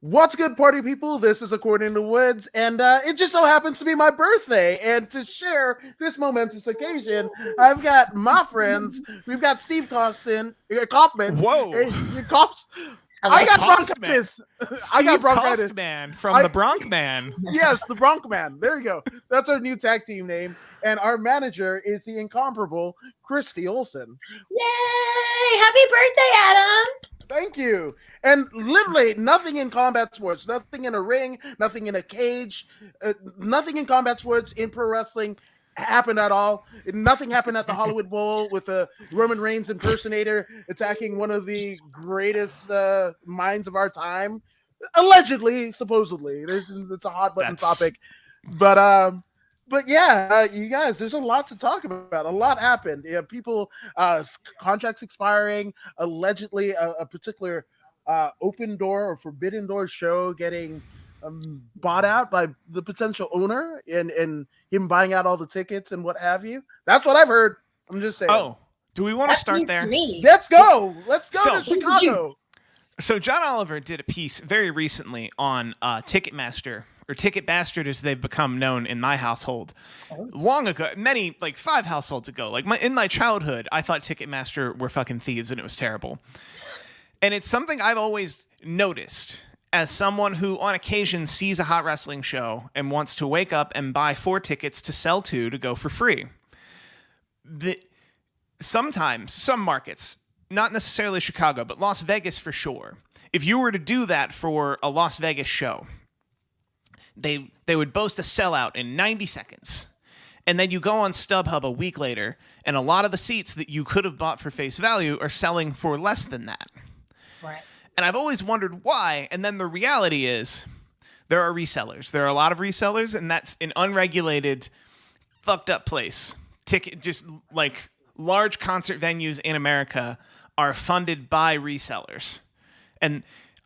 What's good, party people? This is Accorrding the Woods, and it just so happens to be my birthday. And to share this momentous occasion, I've got my friends. We've got Steve Kaufmann. Whoa. I got bronchitis. I got bronchitis. Man from the Bronx Man. Yes, the Bronx Man. There you go. That's our new tag team name. And our manager is the incomparable Christy Olson. Yay! Happy birthday, Adam! Thank you. And literally nothing in combat sports, nothing in a ring, nothing in a cage, nothing in combat sports in pro wrestling happened at all. Nothing happened at the Hollywood Bowl with a Roman Reigns impersonator attacking one of the greatest minds of our time. Allegedly, supposedly. It's a hot button topic. But yeah, you guys, there's a lot to talk about. A lot happened. Yeah, people, contracts expiring, allegedly a particular open door or forbidden door show getting bought out by the potential owner and him buying out all the tickets and what have you. That's what I've heard. I'm just saying. Oh, do we want to start there? Let's go. Let's go to Chicago. So John Oliver did a piece very recently on Ticketmaster, or Ticket Bastard as they've become known in my household. Long ago, like 5 households ago, like in my childhood, I thought Ticketmaster were fucking thieves and it was terrible. And it's something I've always noticed as someone who on occasion sees a hot wrestling show and wants to wake up and buy 4 tickets to sell 2 to go for free. Sometimes, some markets, not necessarily Chicago, but Las Vegas for sure, if you were to do that for a Las Vegas show, they would boast a sellout in 90 seconds. And then you go on StubHub a week later, and a lot of the seats that you could have bought for face value are selling for less than that. Right. And I've always wondered why. And then the reality is there are resellers. There are a lot of resellers, and that's an unregulated, fucked up place. Just like large concert venues in America are funded by resellers. And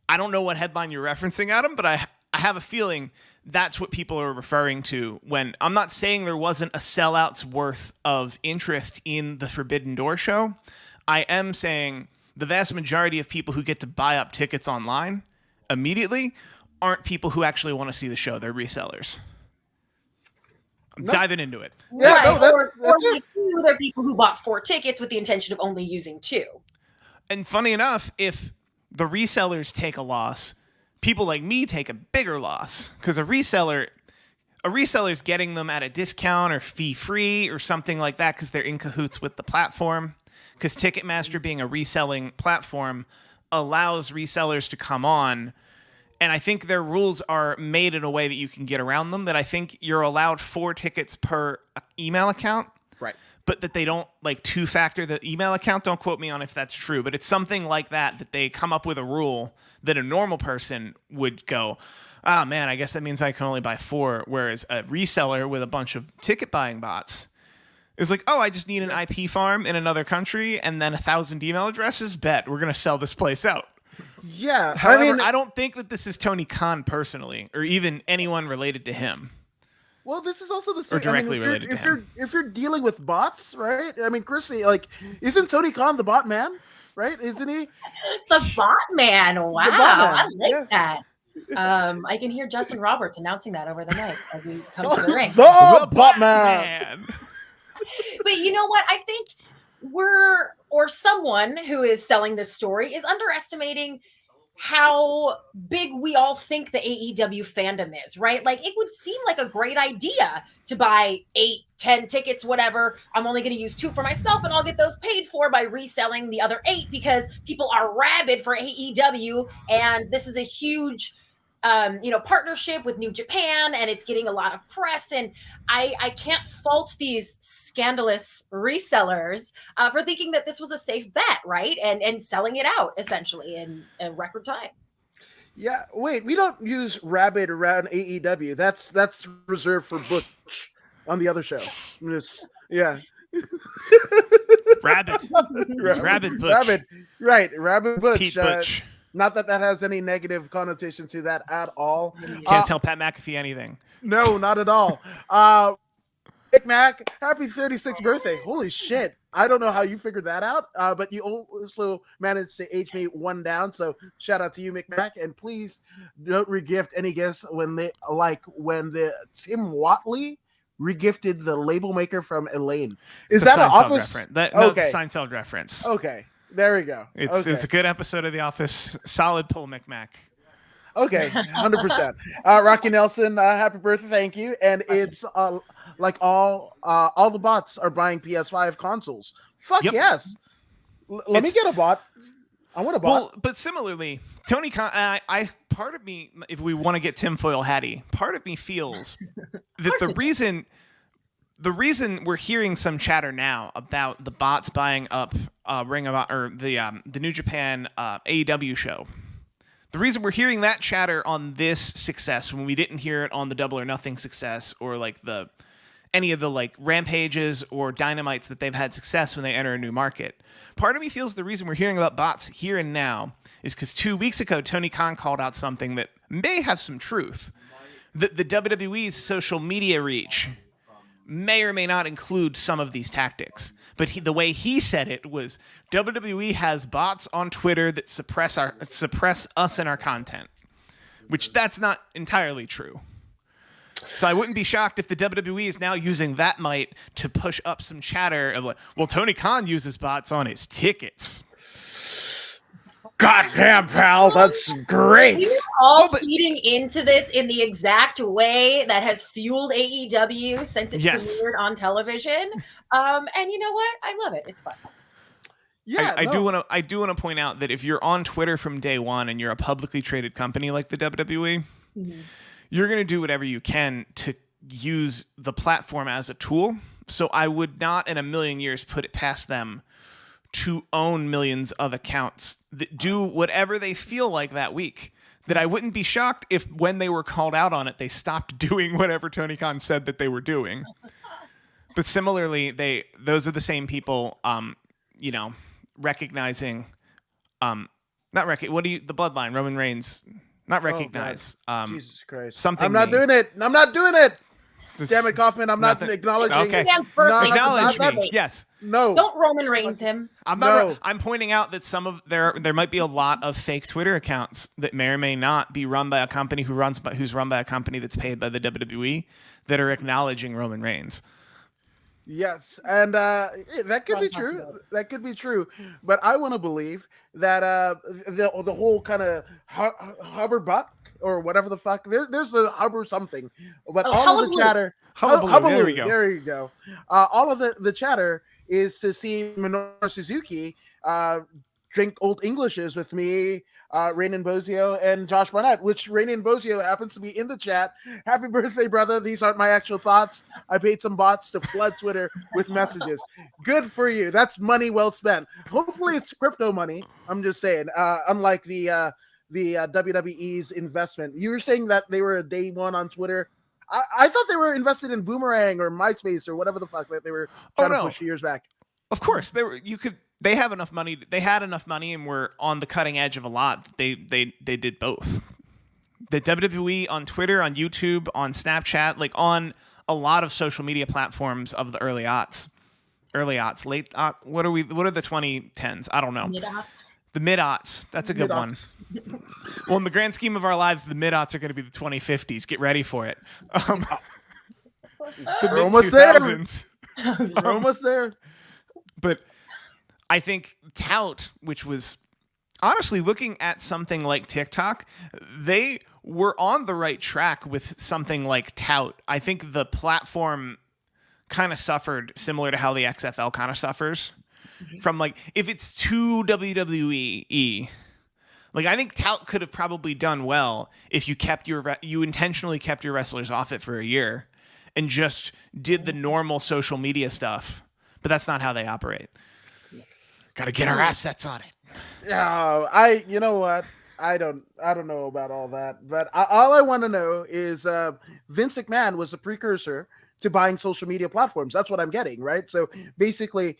I don't know what headline you're referencing, Adam, but I have a feeling that's what people are referring to when I'm not saying there wasn't a sellout's worth of interest in the Forbidden Door show. I am saying the vast majority of people who get to buy up tickets online immediately aren't people who actually want to see the show. They're resellers. I'm diving into it. Yeah, right. There are people who bought 4 tickets with the intention of only using 2. And funny enough, if the resellers take a loss, people like me take a bigger loss because a reseller's getting them at a discount or fee-free or something like that because they're in cahoots with the platform. Because Ticketmaster being a reselling platform allows resellers to come on, and I think their rules are made in a way that you can get around them, that I think you're allowed 4 tickets per email account. Right. But that they don't like 2-factor the email account. Don't quote me on if that's true, but it's something like that they come up with a rule that a normal person would go, oh man, I guess that means I can only buy 4. Whereas a reseller with a bunch of ticket buying bots is like, oh, I just need an IP farm in another country and then 1,000 email addresses. Bet we're going to sell this place out. Yeah. However, I don't think that this is Tony Khan personally, or even anyone related to him. Well, this is also the same. Or directly related to him. If you're dealing with bots, right? I mean, Chrissy, like, isn't Tony Khan the bot man? Right? Isn't he? The bot man. Wow. Bot man. I like that. I can hear Justin Roberts announcing that over the mic as he comes to the ring. The bot man. But you know what? I think someone who is selling this story is underestimating how big we all think the AEW fandom is, right? Like, it would seem like a great idea to buy 8, 10 tickets, whatever. I'm only going to use 2 for myself, and I'll get those paid for by reselling the other 8 because people are rabid for AEW, and this is a huge partnership with New Japan, and it's getting a lot of press. And I can't fault these scandalous resellers for thinking that this was a safe bet, right? And selling it out essentially in a record time. Yeah, wait, we don't use rabid around AEW. That's reserved for Butch on the other show. Yeah. Rabbit. It's Rabbit Butch. Rabbit, right? Rabbit Butch. Pete Butch. Not that has any negative connotation to that at all. Can't tell Pat McAfee anything. No, not at all. Big Mac, happy 36th birthday. Holy shit. I don't know how you figured that out, but you also managed to age me one down. So shout out to you, McMac, and please don't regift any gifts when the Tim Watley regifted the label maker from Elaine. Is The that an Seinfeld Office? reference. It's Okay. a Seinfeld reference. Okay, there we go. It's a good episode of The Office. Solid pull, McMac. Okay, 100%. Rocky Nelson, happy birthday, thank you. And it's like all the bots are buying PS5 consoles. Fuck Yep. yes. Let me get a bot. I want a bot. Well, but similarly, Tony Khan, I part of me, if we want to get tinfoil hatty, part of me feels that the reason we're hearing some chatter now about the bots buying up Ring of or the New Japan AEW show. The reason we're hearing that chatter on this success when we didn't hear it on the Double or Nothing success or like any of the like Rampages or Dynamites that they've had success when they enter a new market. Part of me feels the reason we're hearing about bots here and now is because 2 weeks ago, Tony Khan called out something that may have some truth. That the WWE's social media reach may or may not include some of these tactics. But the way he said it was WWE has bots on Twitter that suppress us and our content, which that's not entirely true. So I wouldn't be shocked if the WWE is now using that might to push up some chatter of like, well, Tony Khan uses bots on his tickets. Goddamn, pal, that's great. We're all feeding into this in the exact way that has fueled AEW since it premiered on television. And you know what? I love it. It's fun. Yeah, I do want to point out that if you're on Twitter from day one and you're a publicly traded company like the WWE, you're going to do whatever you can to use the platform as a tool. So I would not in a million years put it past them to own millions of accounts that do whatever they feel like that week. That I wouldn't be shocked if when they were called out on it, they stopped doing whatever Tony Khan said that they were doing. But similarly, those are the same people, recognizing, the bloodline, Roman Reigns, not recognize. Jesus Christ. Something. I'm not doing it. Damn it, Kaufman. I'm not acknowledging. Okay. Acknowledge me. Yes. No. Don't Roman Reigns him. I'm pointing out that some of there might be a lot of fake Twitter accounts that may or may not be run by a company who's run by a company that's paid by the WWE that are acknowledging Roman Reigns. Yes, and that could be true. That could be true. But I want to believe that the whole kind of Hubbard Buck or whatever the fuck. There's a Hubbard something. But all of the chatter. Hullabaloo. There you go. All of the chatter is to see Minoru Suzuki drink Old Englishes with me, Rainin Bozio, and Josh Barnett, which Rainin Bozio happens to be in the chat. Happy birthday, brother. These aren't my actual thoughts. I paid some bots to flood Twitter with messages. Good for you. That's money well spent. Hopefully it's crypto money. I'm just saying, unlike the WWE's investment. You were saying that they were a day one on Twitter. I thought they were invested in Boomerang or MySpace or whatever the fuck that they were trying to push years back. Of course, they have enough money. They had enough money and were on the cutting edge of a lot. They did both. The WWE on Twitter, on YouTube, on Snapchat, like on a lot of social media platforms of the early aughts, late aught. What are the 2010s? I don't know. The mid-aughts. That's a good one. Well, in the grand scheme of our lives, the mid-aughts are going to be the 2050s. Get ready for it. The mid-2000s. We're almost there. But I think Tout, which was honestly looking at something like TikTok, they were on the right track with something like Tout. I think the platform kind of suffered similar to how the XFL kind of suffers. From like, if it's too WWE, like I think Tout could have probably done well if you intentionally kept your wrestlers off it for a year and just did the normal social media stuff. But that's not how they operate. Got to get our assets on it. Yeah, you know what? I don't know about all that, but all I want to know is Vince McMahon was a precursor to buying social media platforms. That's what I'm getting, right? So basically,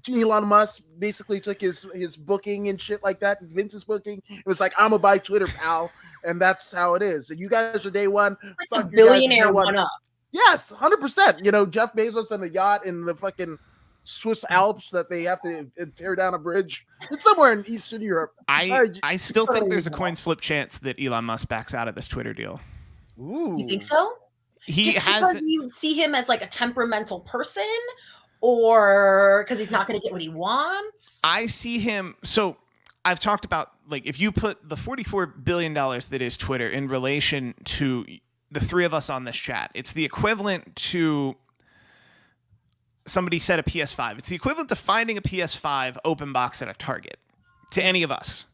Elon Musk basically took his booking and shit like that, Vince's booking. It was like, I'm gonna buy Twitter, pal, and that's how it is. And you guys are day one. Like a billionaire one up. Yes, 100%. You know, Jeff Bezos and the yacht and the fucking Swiss Alps that they have to tear down a bridge. It's somewhere in Eastern Europe. I still think totally there's a reasonable. coin flip chance that Elon Musk backs out of this Twitter deal. Ooh. You think so? He Just has because you see him as like a temperamental person, or because he's not going to get what he wants? I see him. So I've talked about, like, if you put the $44 billion that is Twitter in relation to the three of us on this chat, it's the equivalent to, somebody said, a PS5. It's the equivalent to finding a PS5 open box at a Target to any of us.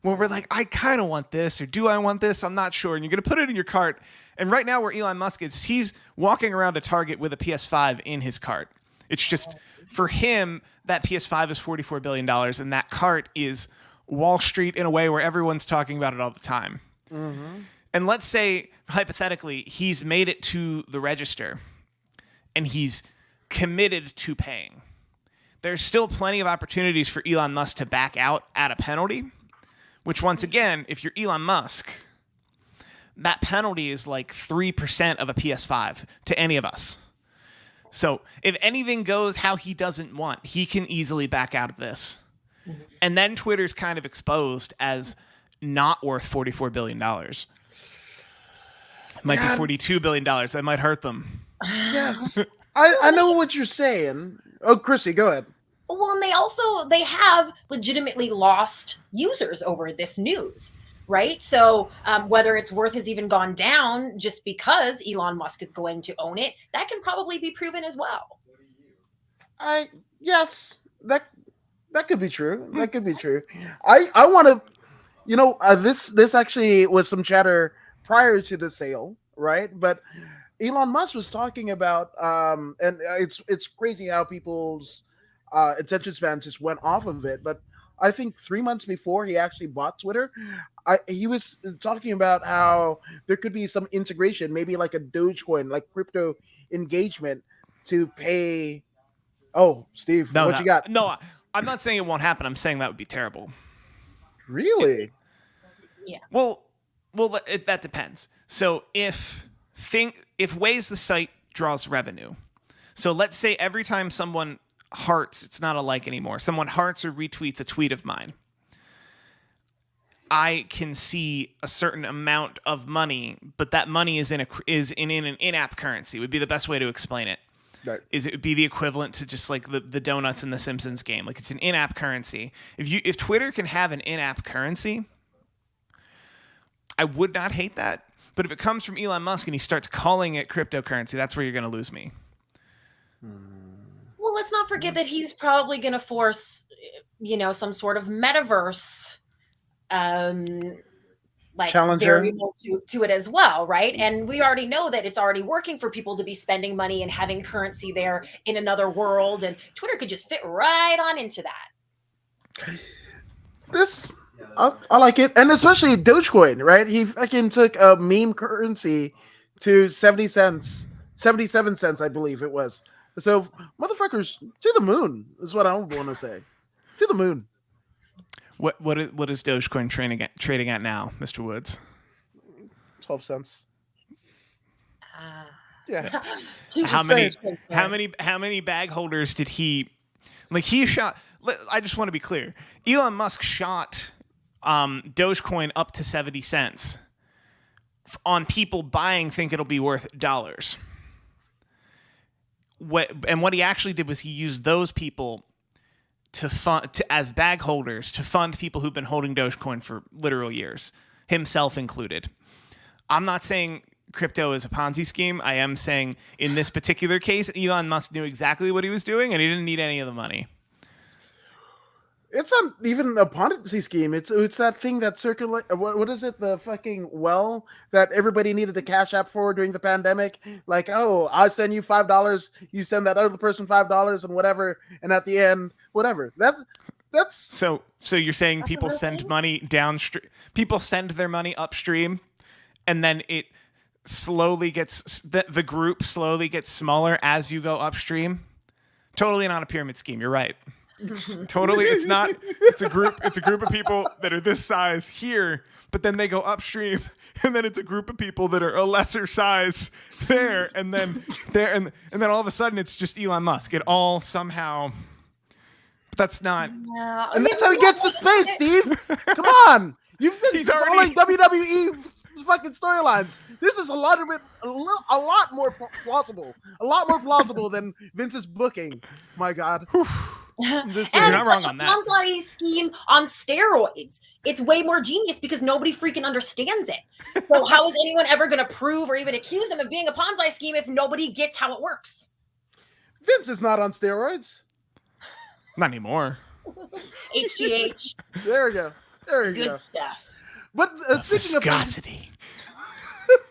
Where we're like, I kind of want this, or do I want this? I'm not sure. And you're going to put it in your cart. And right now where Elon Musk is, he's walking around a Target with a PS5 in his cart. It's just, for him, that PS5 is $44 billion, and that cart is Wall Street in a way where everyone's talking about it all the time. Mm-hmm. And let's say, hypothetically, he's made it to the register, and he's committed to paying. There's still plenty of opportunities for Elon Musk to back out at a penalty, which, once again, if you're Elon Musk, that penalty is like 3% of a PS5 to any of us. So if anything goes how he doesn't want, he can easily back out of this. And then Twitter's kind of exposed as not worth $44 billion. Might be $42 billion. That might hurt them. Yes. I know what you're saying. Oh, Chrissy, go ahead. Well, and they have legitimately lost users over this news, right? So whether it's worth has even gone down just because Elon Musk is going to own it, that can probably be proven as well. Yes, that could be true. That could be true. I want to, this actually was some chatter prior to the sale, right? But Elon Musk was talking about, and it's crazy how people's attention span just went off of it. But I think 3 months before he actually bought Twitter, he was talking about how there could be some integration, maybe like a Dogecoin, like crypto engagement to pay. Oh, Steve, what you got? No, I'm not saying it won't happen. I'm saying that would be terrible. Really? Yeah. Well, that depends. So if Waze the site draws revenue, so let's say every time someone hearts, it's not a like anymore, someone hearts or retweets a tweet of mine, I can see a certain amount of money, but that money is in an in-app currency. Would be the best way to explain it. Right. It would be the equivalent to just like the donuts in the Simpsons game. Like, it's an in-app currency. If Twitter can have an in-app currency, I would not hate that. But if it comes from Elon Musk and he starts calling it cryptocurrency, that's where you're going to lose me. Well, let's not forget that he's probably going to force, some sort of metaverse Challenger. variable to it as well, right? And we already know that it's already working for people to be spending money and having currency there in another world, and Twitter could just fit right on into that. I like it, and especially Dogecoin, right? He fucking took a meme currency to 70 cents, 77 cents, I believe it was. So motherfuckers, to the moon is what I want to say. To the moon. What is Dogecoin trading at now, Mr. Woods? 12 cents. Yeah. How many bag holders did he shot? I just want to be clear. Elon Musk shot Dogecoin up to 70 cents on people buying think it'll be worth dollars. What he actually did was he used those people as bag holders to fund people who've been holding Dogecoin for literal years, himself included. I'm not saying crypto is a Ponzi scheme. I am saying in this particular case, Elon Musk knew exactly what he was doing and he didn't need any of the money. It's not even a Ponzi scheme. It's that thing that circulate. What is it? The fucking well that everybody needed a cash app for during the pandemic. Like, oh, I send you $5, you send that other person $5 and whatever, and at the end, whatever. That's so you're saying people send money downstream. People send their money upstream, and then it slowly gets the group slowly gets smaller as you go upstream. Totally not a pyramid scheme. You're right. Totally, it's not. It's a group of people that are this size here, but then they go upstream, and then it's a group of people that are a lesser size there, and then there, and then all of a sudden it's just Elon Musk. It all somehow. But that's not. Yeah. And that's how he gets to space, Steve. Come on, you've been following WWE fucking storylines. This is a lot more plausible than Vince's booking. My God. And You're not wrong on that. Ponzi scheme on steroids. It's way more genius because nobody freaking understands it. So how is anyone ever going to prove or even accuse them of being a Ponzi scheme if nobody gets how it works? Vince is not on steroids. Not anymore. HGH. There we go. Good stuff. But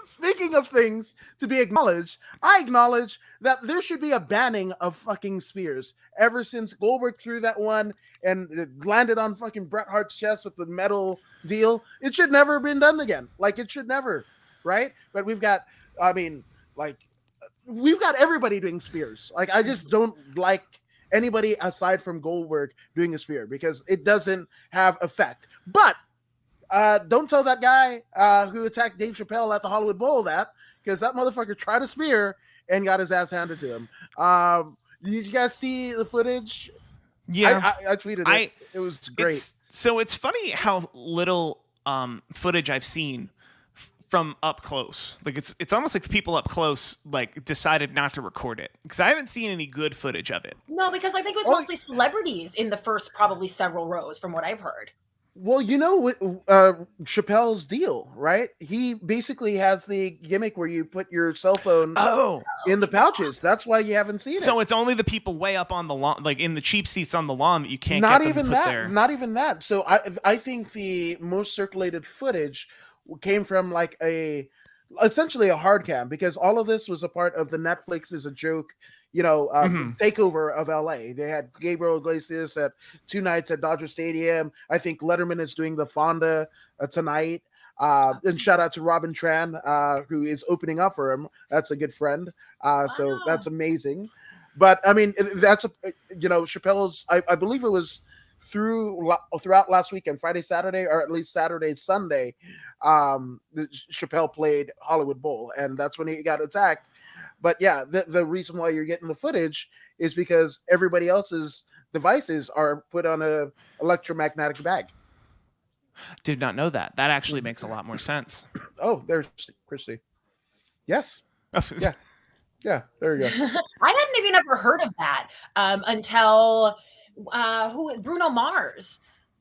speaking of things to be acknowledged, I acknowledge that there should be a banning of fucking spears. Ever since Goldberg threw that one and it landed on fucking Bret Hart's chest with the metal deal, it should never have been done again. Like, it should never, right? But we've got everybody doing spears. Like, I just don't like anybody aside from Goldberg doing a spear because it doesn't have effect. But don't tell that guy who attacked Dave Chappelle at the Hollywood Bowl that, because that motherfucker tried a spear and got his ass handed to him. Did you guys see the footage? Yeah, I tweeted it. It was great. It's funny how little footage I've seen from up close. Like it's almost like people up close like decided not to record it because I haven't seen any good footage of it. No, because I think it was mostly celebrities in the first probably several rows from what I've heard. Well, Chappelle's deal, right? He basically has the gimmick where you put your cell phone in the pouches. That's why you haven't seen it. So it's only the people way up on the lawn, like in the cheap seats on the lawn, that you can't not get them even to put that. there. Not even that. So I think the most circulated footage came from like essentially a hard cam because all of this was a part of the Netflix is a joke. Takeover of LA. They had Gabriel Iglesias at 2 nights at Dodger Stadium. I think Letterman is doing the Fonda tonight. And shout out to Robin Tran, who is opening up for him. That's a good friend. So that's amazing. But I mean, that's Chappelle's. I believe it was throughout last weekend, Friday, Saturday, or at least Saturday, Sunday. Chappelle played Hollywood Bowl, and that's when he got attacked. But yeah, the reason why you're getting the footage is because everybody else's devices are put on a electromagnetic bag. Did not know that. That actually makes a lot more sense. Oh, there's Christy. Yes. Yeah. There you go. I hadn't even ever heard of that until Bruno Mars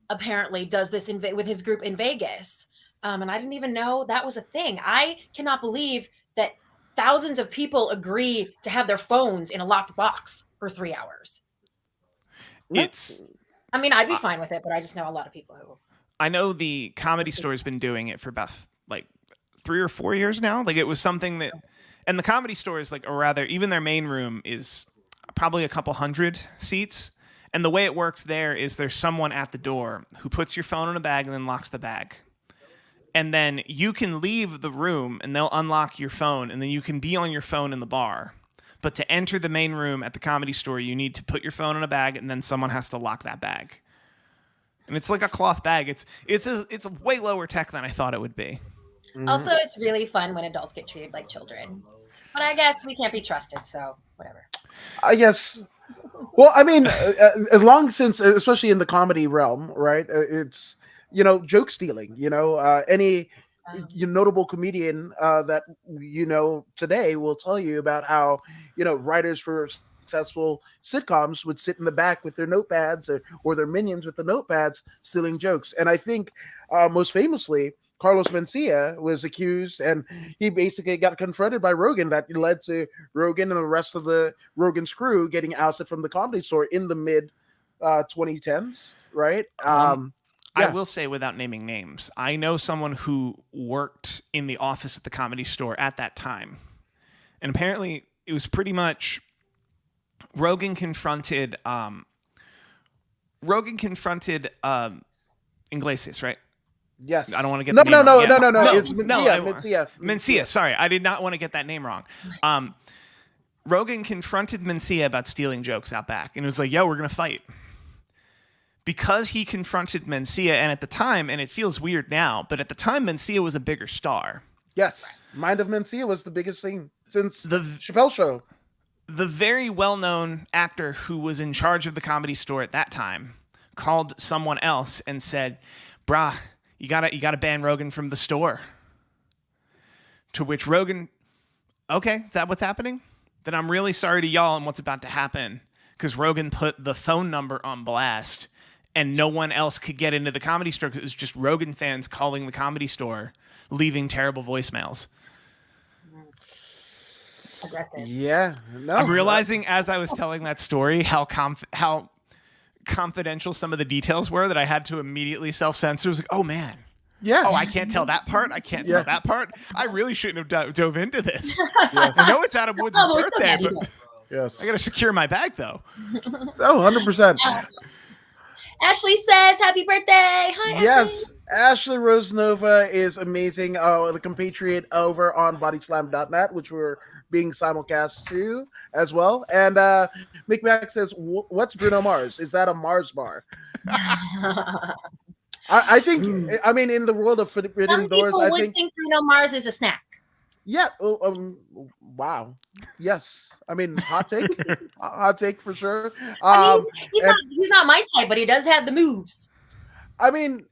apparently does this with his group in Vegas. And I didn't even know that was a thing. I cannot believe that thousands of people agree to have their phones in a locked box for 3 hours. I'd be fine with it, but I just know a lot of people who. I know the Comedy Store has been doing it for about like 3 or 4 years now. Like it was something that, and the Comedy Store is like, or rather, even their main room is probably a couple hundred seats. And the way it works there is there's someone at the door who puts your phone in a bag and then locks the bag. And then you can leave the room and they'll unlock your phone and then you can be on your phone in the bar. But to enter the main room at the Comedy Store, you need to put your phone in a bag and then someone has to lock that bag. And it's like a cloth bag. It's a way lower tech than I thought it would be. Also, it's really fun when adults get treated like children. But I guess we can't be trusted, so whatever. I guess. Well, I mean, especially in the comedy realm, right? It's joke stealing. Any notable comedian that today will tell you about how writers for successful sitcoms would sit in the back with their notepads or their minions with the notepads stealing jokes. And I think most famously, Carlos Mencia was accused, and he basically got confronted by Rogan. That led to Rogan and the rest of the Rogan's crew getting ousted from the Comedy Store in the mid 2010s, right? I will say, without naming names, I know someone who worked in the office at the Comedy Store at that time. And apparently it was pretty much Rogan confronted Iglesias, right? Yes. I don't want to get the name wrong. No. It's Mencia. Mencia. Sorry, I did not want to get that name wrong. Rogan confronted Mencia about stealing jokes out back. And it was like, yo, we're going to fight. because he confronted Mencia, and at the time, and it feels weird now, but at the time, Mencia was a bigger star. Yes, Mind of Mencia was the biggest thing since The Chappelle Show. The very well-known actor who was in charge of the Comedy Store at that time called someone else and said, "Brah, you gotta ban Rogan from the store." To which Rogan, "Okay, is that what's happening? Then I'm really sorry to y'all and what's about to happen." Because Rogan put the phone number on blast and no one else could get into the Comedy Store because it was just Rogan fans calling the Comedy Store, leaving terrible voicemails. Aggressive. Yeah, no. I'm realizing as I was telling that story how confidential some of the details were that I had to immediately self-censor. I was like, oh man. Yeah. Oh, I can't tell that part. I can't tell that part. I really shouldn't have dove into this. Yes. I know it's Adam Woods' birthday, but Yes. I got to secure my bag though. Oh, 100%. Ashley says, "Happy birthday!" Hi, Ashley. Yes, Ashley Rosenova is amazing. The compatriot over on bodyslam.net, which we're being simulcast to as well. And Mick Mac says, "What's Bruno Mars? Is that a Mars bar?" I think. I mean, in the world of Forbidden Some Doors, people I would think Bruno Mars is a snack. Yeah. Wow. Yes. I mean, hot take. Hot take for sure. I mean, he's not my type, but he does have the moves. I mean,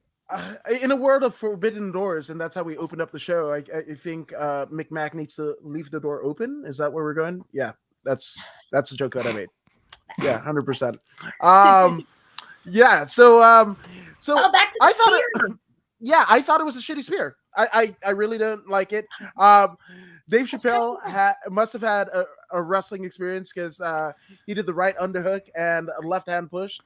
in a world of forbidden doors, and that's how we opened up the show. I think Mick Mac needs to leave the door open. Is that where we're going? Yeah, that's a joke that I made. Yeah, 100%. Yeah. So back to the I thought spear. I thought it was a shitty spear. I really don't like it. Dave Chappelle must have had a wrestling experience because he did the right underhook and a left hand push,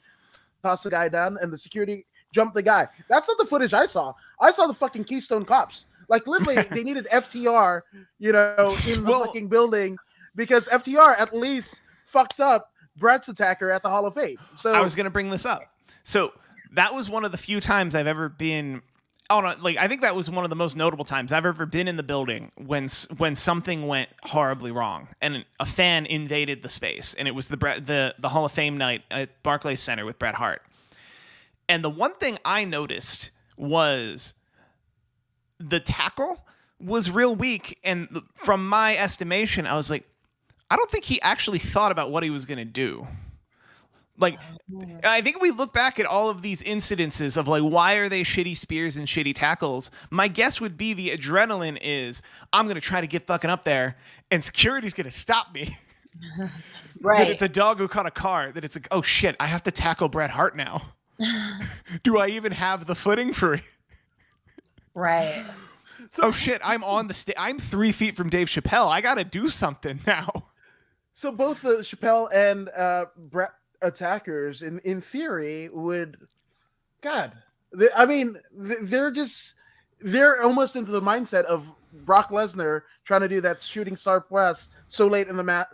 tossed the guy down, and the security jumped the guy. That's not the footage I saw. I saw the fucking Keystone Cops. Like literally, they needed FTR, in the fucking building because FTR at least fucked up Brett's attacker at the Hall of Fame. So I was going to bring this up. So that was one of the few times I've ever been. Oh no! Like I think that was one of the most notable times I've ever been in the building when something went horribly wrong and a fan invaded the space, and it was the Hall of Fame night at Barclays Center with Bret Hart. And the one thing I noticed was the tackle was real weak, and from my estimation, I was like, I don't think he actually thought about what he was going to do. Like, I think we look back at all of these incidences of like, why are they shitty spears and shitty tackles? My guess would be the adrenaline is I'm going to try to get fucking up there and security's going to stop me. Right. That it's a dog who caught a car. That it's like, oh shit, I have to tackle Bret Hart now. Do I even have the footing for it? Right. Oh shit, I'm on the stage. I'm 3 feet from Dave Chappelle. I got to do something now. So both the Chappelle and Bret attackers in theory would they're almost into the mindset of Brock Lesnar trying to do that shooting star press so late in the match,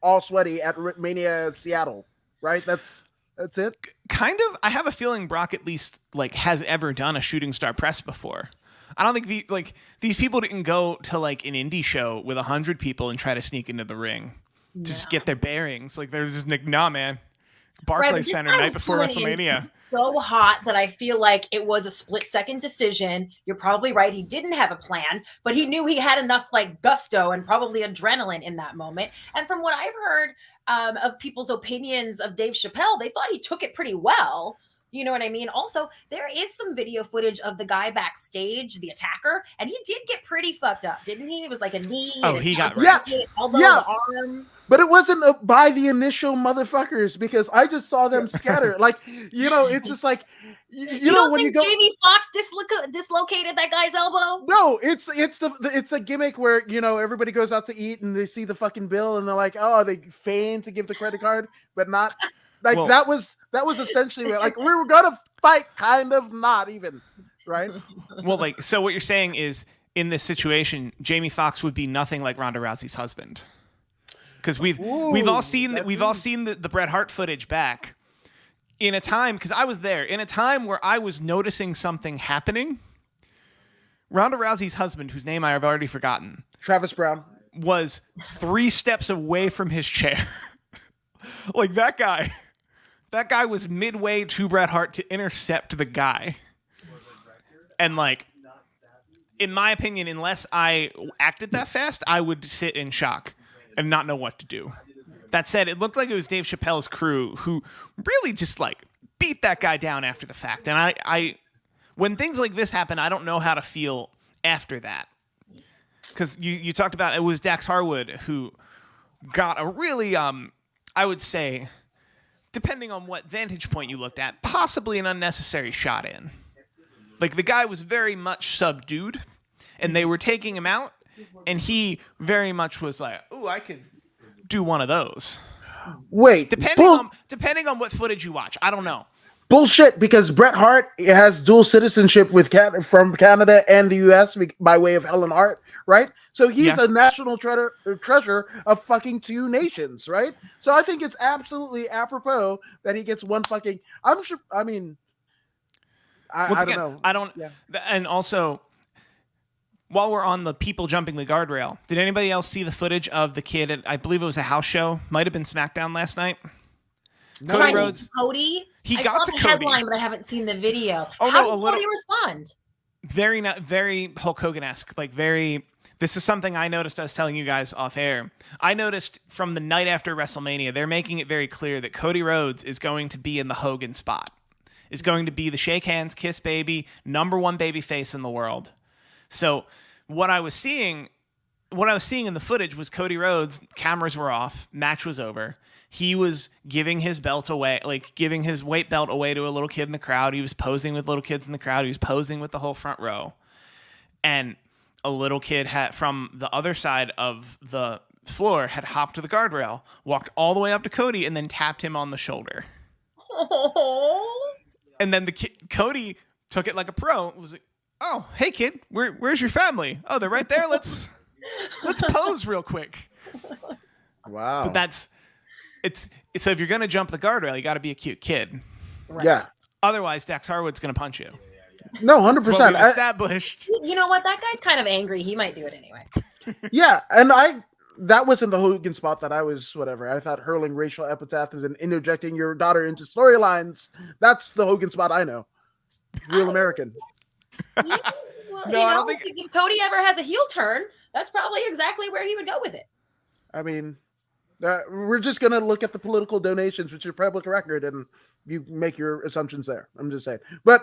all sweaty at Mania Seattle, right? That's it. Kind of. I have a feeling Brock at least like has ever done a shooting star press before. I don't think these people didn't go to like an indie show with 100 people and try to sneak into the ring to just get their bearings. Like there's just like, nah, man. Barclays Center night before WrestleMania. So hot that I feel like it was a split-second decision. You're probably right. He didn't have a plan, but he knew he had enough like gusto and probably adrenaline in that moment. And from what I've heard of people's opinions of Dave Chappelle, they thought he took it pretty well. You know what I mean? Also, there is some video footage of the guy backstage, the attacker, and he did get pretty fucked up, didn't he? It was like a knee. Oh, he got elbow, the arm. But it wasn't by the initial motherfuckers because I just saw them scatter. Like, it's just like, you know, when you go. Jamie Foxx dislocated that guy's elbow? No, it's the gimmick where, everybody goes out to eat and they see the fucking bill and they're like, oh, they feign to give the credit card, but not. Like that was essentially like we were gonna fight, kind of, not even, right? Well, like, so what you're saying is in this situation, Jamie Foxx would be nothing like Ronda Rousey's husband, because we've all seen the Bret Hart footage back in a time, because I was there in a time where I was noticing something happening. Ronda Rousey's husband, whose name I have already forgotten, Travis Brown, was 3 steps away from his chair. Like that guy That guy was midway to Bret Hart to intercept the guy. And like, in my opinion, unless I acted that fast, I would sit in shock and not know what to do. That said, it looked like it was Dave Chappelle's crew who really just like beat that guy down after the fact. And I when things like this happen, I don't know how to feel after that. Because you talked about it was Dax Harwood who got a really, I would say, depending on what vantage point you looked at, possibly an unnecessary shot in. Like, the guy was very much subdued, and they were taking him out, and he very much was like, "Ooh, I could do one of those." Wait, Depending on what footage you watch, I don't know. Bullshit, because Bret Hart has dual citizenship with from Canada and the U.S. by way of Helen Hart, right? So he's a national treasure of fucking two nations, right? So I think it's absolutely apropos that he gets one fucking. I'm sure. I mean, I don't know. I don't. Yeah. And also, while we're on the people jumping the guardrail, did anybody else see the footage of the kid at, I believe it was a house show, might have been SmackDown last night? No. Cody Rhodes. Cody? He I got saw to the Cody. Headline, but I haven't seen the video. Oh, How no, did Cody respond? Very Hulk Hogan-esque. Like, very... This is something I noticed. I was telling you guys off air. I noticed from the night after WrestleMania, they're making it very clear that Cody Rhodes is going to be in the Hogan spot. Is going to be the shake hands, kiss baby, #1 baby face in the world. So what I was seeing in the footage was Cody Rhodes, cameras were off, match was over. He was giving his belt away, like giving his weight belt away to a little kid in the crowd. He was posing with little kids in the crowd. He was posing with the whole front row. And a little kid from the other side of the floor had hopped to the guardrail, walked all the way up to Cody, and then tapped him on the shoulder. Oh. And then Cody took it like a pro. Was like, "Oh, hey kid, where's your family? Oh, they're right there. Let's pose real quick." Wow. But so if you're gonna jump the guardrail, you got to be a cute kid. Right. Yeah. Otherwise, Dax Harwood's gonna punch you. No, 100%. Established. You know what? That guy's kind of angry. He might do it anyway. Yeah, and that wasn't the Hogan spot that I was whatever. I thought hurling racial epithets and interjecting your daughter into storylines. That's the Hogan spot I know. Real American. Yeah, well, I don't think if Cody ever has a heel turn, that's probably exactly where he would go with it. I mean, we're just gonna look at the political donations, which is public record, and you make your assumptions there. I'm just saying, but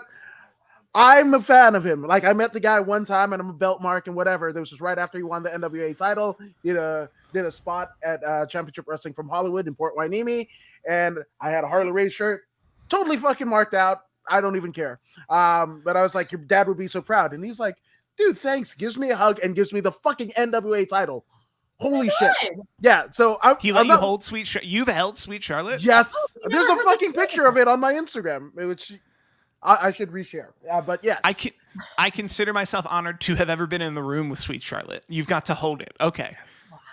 I'm a fan of him. Like, I met the guy one time, and I'm a belt mark and whatever. This was right after he won the NWA title. Did a spot at Championship Wrestling from Hollywood in Port Hueneme, and I had a Harley Race shirt, totally fucking marked out. I don't even care. But I was like, your dad would be so proud, and he's like, dude, thanks. Gives me a hug and gives me the fucking NWA title. Holy shit! Yeah. So he let you hold Sweet. You've held Sweet Charlotte. Yes. There's a fucking picture of it on my Instagram, which I should reshare. But yes, I consider myself honored to have ever been in the room with Sweet Charlotte. You've got to hold it. Okay.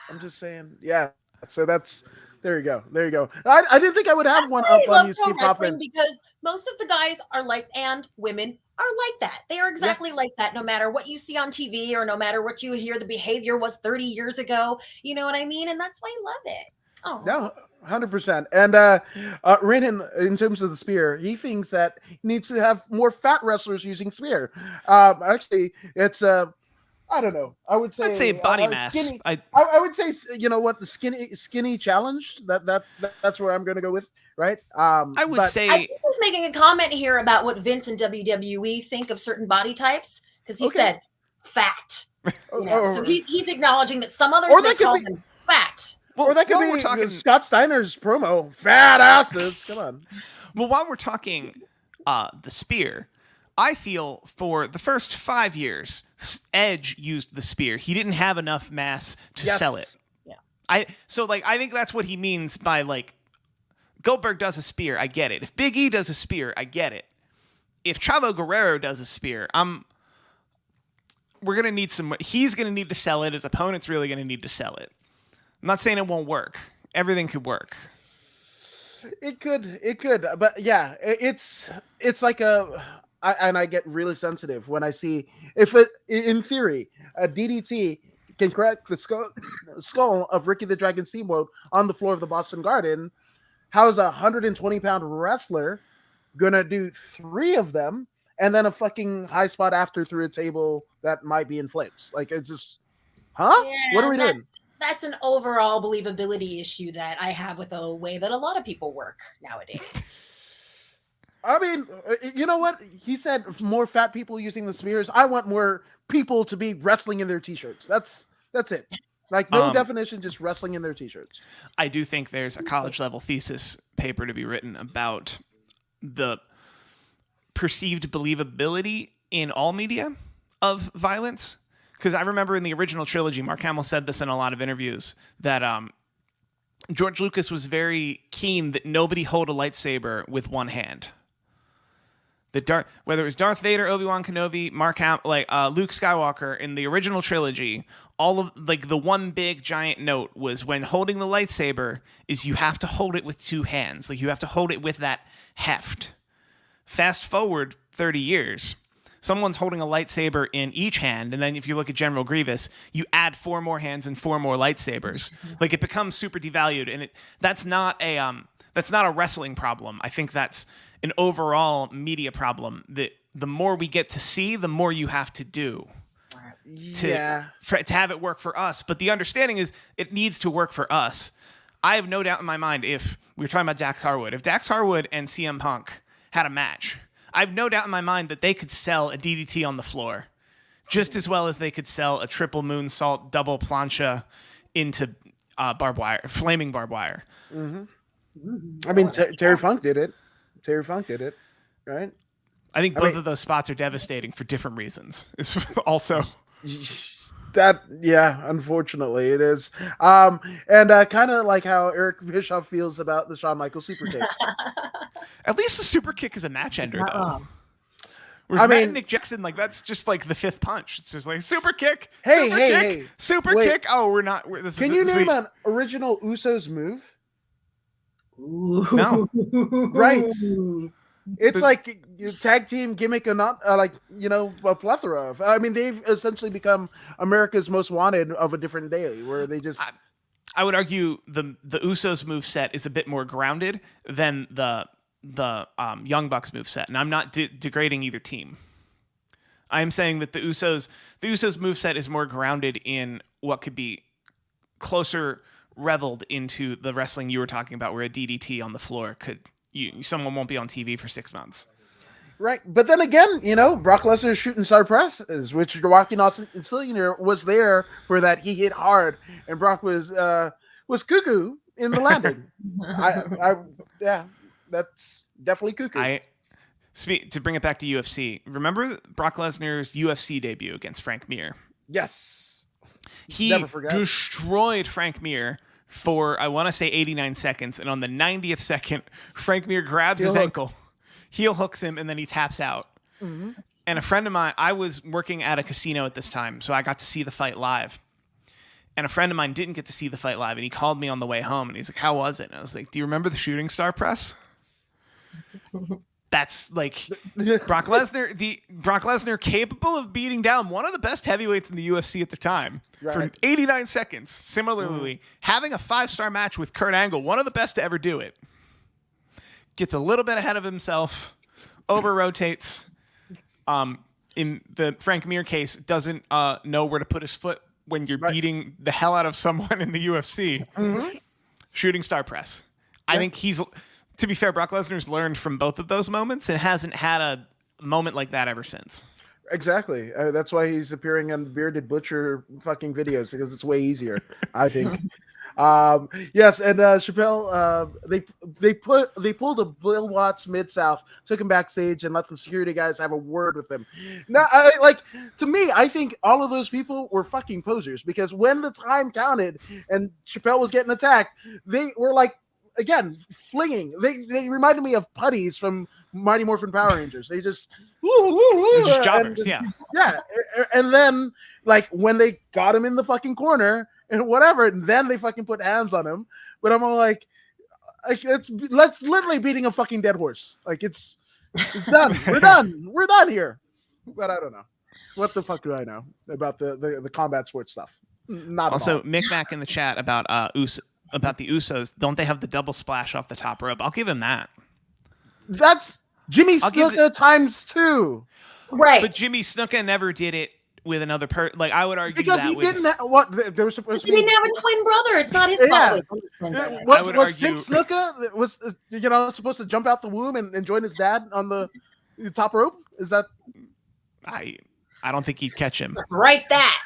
I'm just saying. Yeah. So there you go. There you go. I didn't think I would have one up on you, Steve Kaufmann, because most of the guys are like, and women are like that. They are exactly like that. No matter what you see on TV or no matter what you hear, the behavior was 30 years ago. You know what I mean? And that's why I love it. Oh no. 100%. And Renan, in terms of the spear, he thinks that he needs to have more fat wrestlers using spear. Actually, it's I don't know. I'd say body mass. Skinny, I would say, you know what, skinny challenge. That's where I'm going to go with. Right. I would say I think he's making a comment here about what Vince and WWE think of certain body types because he said fat. So he's acknowledging that some others may call them fat. Well, or that could be talking Scott Steiner's promo, fat asses. Come on. Well, while we're talking the spear, I feel for the first 5 years, Edge used the spear. He didn't have enough mass to sell it. Yeah. I think that's what he means by like Goldberg does a spear. I get it. If Big E does a spear, I get it. If Chavo Guerrero does a spear, we're gonna need some. He's gonna need to sell it. His opponent's really gonna need to sell it. I'm not saying it won't work. Everything could work. It could, but yeah, it's like I get really sensitive when I see in theory, a DDT can crack the skull of Ricky the Dragon Steamboat on the floor of the Boston Garden. how is a 120-pound wrestler gonna do 3 of them and then a fucking high spot after through a table that might be in flames? Like, it's just, huh? Yeah, What are we doing? That's an overall believability issue that I have with the way that a lot of people work nowadays. I mean, you know what? He said more fat people using the spears. I want more people to be wrestling in their t-shirts. That's it. Like, no definition, just wrestling in their t-shirts. I do think there's a college level thesis paper to be written about the perceived believability in all media of violence. Because I remember in the original trilogy, Mark Hamill said this in a lot of interviews, that George Lucas was very keen that nobody hold a lightsaber with one hand. Whether it was Darth Vader, Obi-Wan Kenobi, Luke Skywalker in the original trilogy, all of the one big giant note was when holding the lightsaber is you have to hold it with 2 hands. Like, you have to hold it with that heft. Fast forward 30 years, someone's holding a lightsaber in each hand, and then if you look at General Grievous, you add 4 more hands and 4 more lightsabers. Like, it becomes super devalued, and that's not a wrestling problem. I think that's an overall media problem, that the more we get to see, the more you have to do to have it work for us. But the understanding is it needs to work for us. I have no doubt in my mind, if we were talking about Dax Harwood, if Dax Harwood and CM Punk had a match, I have no doubt in my mind that they could sell a DDT on the floor just as well as they could sell a triple moonsault, double plancha into flaming barbed wire. Mm-hmm. I mean, Terry Funk did it. Right? I think both of those spots are devastating for different reasons. It's also that, unfortunately it is. And kind of like how Eric Bischoff feels about the Shawn Michaels super kick. At least the super kick is a match ender, though. Whereas Matt and Nick Jackson, that's just the 5th punch. It's just like super kick, super kick. Oh, we're not. Can you name an original Usos move? No. Right. It's like tag team gimmick or not, a plethora of. I mean, they've essentially become America's Most Wanted of a different day, where they just. I would argue the Usos move set is a bit more grounded than the Young Bucks move set, and I'm not degrading either team. I am saying that the Usos move set is more grounded in what could be closer reveled into the wrestling you were talking about, where a DDT on the floor someone won't be on TV for 6 months. Right. But then again, Brock Lesnar's shooting star presses, which Rocky Sr. was there for that. He hit hard, and Brock was cuckoo in the landing. That's definitely cuckoo. To bring it back to UFC, remember Brock Lesnar's UFC debut against Frank Mir? Yes. He destroyed Frank Mir for, I want to say, 89 seconds. And on the 90th second, Frank Mir grabs his ankle, heel hooks him, and then he taps out. Mm-hmm. And a friend of mine, I was working at a casino at this time, so I got to see the fight live. And a friend of mine didn't get to see the fight live, and he called me on the way home, and he's like, "How was it?" And I was like, "Do you remember the shooting star press?" That's Brock Lesnar capable of beating down one of the best heavyweights in the UFC at the time for 89 seconds. Similarly, having a 5-star match with Kurt Angle, one of the best to ever do it, gets a little bit ahead of himself, over rotates. In the Frank Mir case, doesn't know where to put his foot when you're beating the hell out of someone in the UFC. Mm-hmm. Shooting star press. I think to be fair, Brock Lesnar's learned from both of those moments and hasn't had a moment like that ever since. Exactly. That's why he's appearing on Bearded Butcher fucking videos, because it's way easier, I think. Yes, and Chappelle, they pulled a Bill Watts Mid-South, took him backstage, and let the security guys have a word with him. Now, to me, I think all of those people were fucking posers, because when the time counted and Chappelle was getting attacked, they were again, flinging. They reminded me of putties from Mighty Morphin Power Rangers. They just jobbers, and then when they got him in the fucking corner and whatever, and then they fucking put hands on him. But I'm all that's literally beating a fucking dead horse. It's done. We're done here. But I don't know. What the fuck do I know about the combat sports stuff? Not also Mick Mac in the chat about about the Usos. Don't they have the double splash off the top rope? I'll give him that. That's Jimmy I'll give Snuka times 2. Right. But Jimmy Snuka never did it with another person. Like, I would argue Because that he with, didn't have there was supposed He to be. didn't have a twin brother. It's not his Yeah. fault. Wait, twins, I think. I would Was argue- Sid Snuka was supposed to jump out the womb and join his dad on the top rope? Is that? I don't think he'd catch him. Right, that.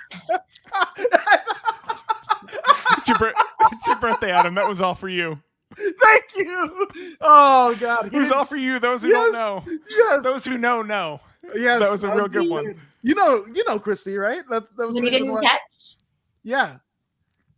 It's your birthday, Adam. That was all for you. Thank you. Oh God, It was all for you. Those who don't know. Yes, Those who know. yes. That was a real good one. You know, Christy, right? That was When the he reason didn't why- catch. Yeah,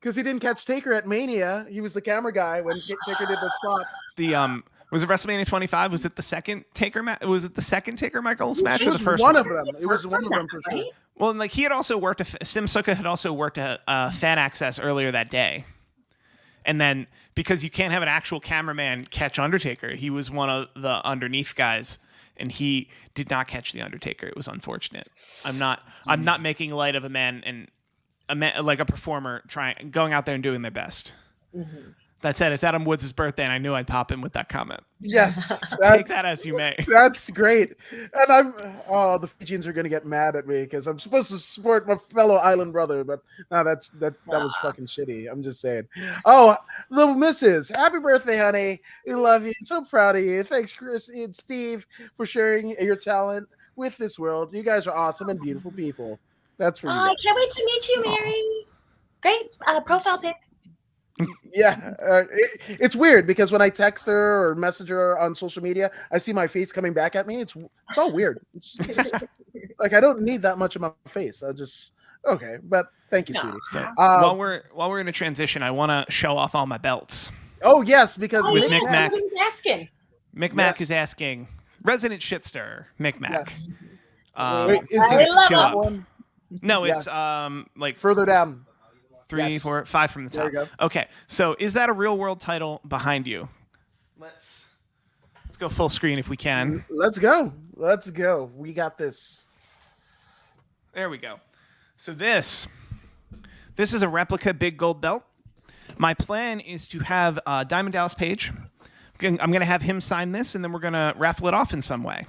because he didn't catch Taker at Mania. He was the camera guy when Taker did that spot. The was it WrestleMania 25? Was it the second Taker match? Was it the second Taker Michaels match It or was the first one one? of them. It was one of them for sure. Right? Well, and like he had also worked. Sim Suka had also worked a fan access earlier that day, and then because you can't have an actual cameraman catch Undertaker, he was one of the underneath guys, and he did not catch the Undertaker. It was unfortunate. I'm not making light of a man and like a performer going out there and doing their best. Mm-hmm. That said, it's Adam Woods' birthday, and I knew I'd pop in with that comment. Yes, Take that as you may. That's great. And the Fijians are gonna get mad at me because I'm supposed to support my fellow island brother, but no, that was fucking shitty. I'm just saying. Oh, little missus, happy birthday, honey. We love you. So proud of you. Thanks, Chris and Steve, for sharing your talent with this world. You guys are awesome and beautiful people. That's for you. I can't wait to meet you, Mary. Great profile pic. Yeah, it's weird because when I text her or message her on social media, I see my face coming back at me. It's all weird. It's just, like I don't need that much of my face. I just okay, but thank you, sweetie. So while we're in a transition, I want to show off all my belts. Oh yes, because With yeah, Mick Mac. everybody's asking. Mick Mac is asking, resident shitstir, Mick Mac. Yes. Wait, is I this love two it. up. one No, Yeah. it's like further down? 3, Yes. 4, 5 from the There top. you go. Okay, so is that a real world title behind you? Let's go full screen if we can. Let's go. We got this. There we go. So this is a replica big gold belt. My plan is to have Diamond Dallas Page. I'm going to have him sign this, and then we're going to raffle it off in some way.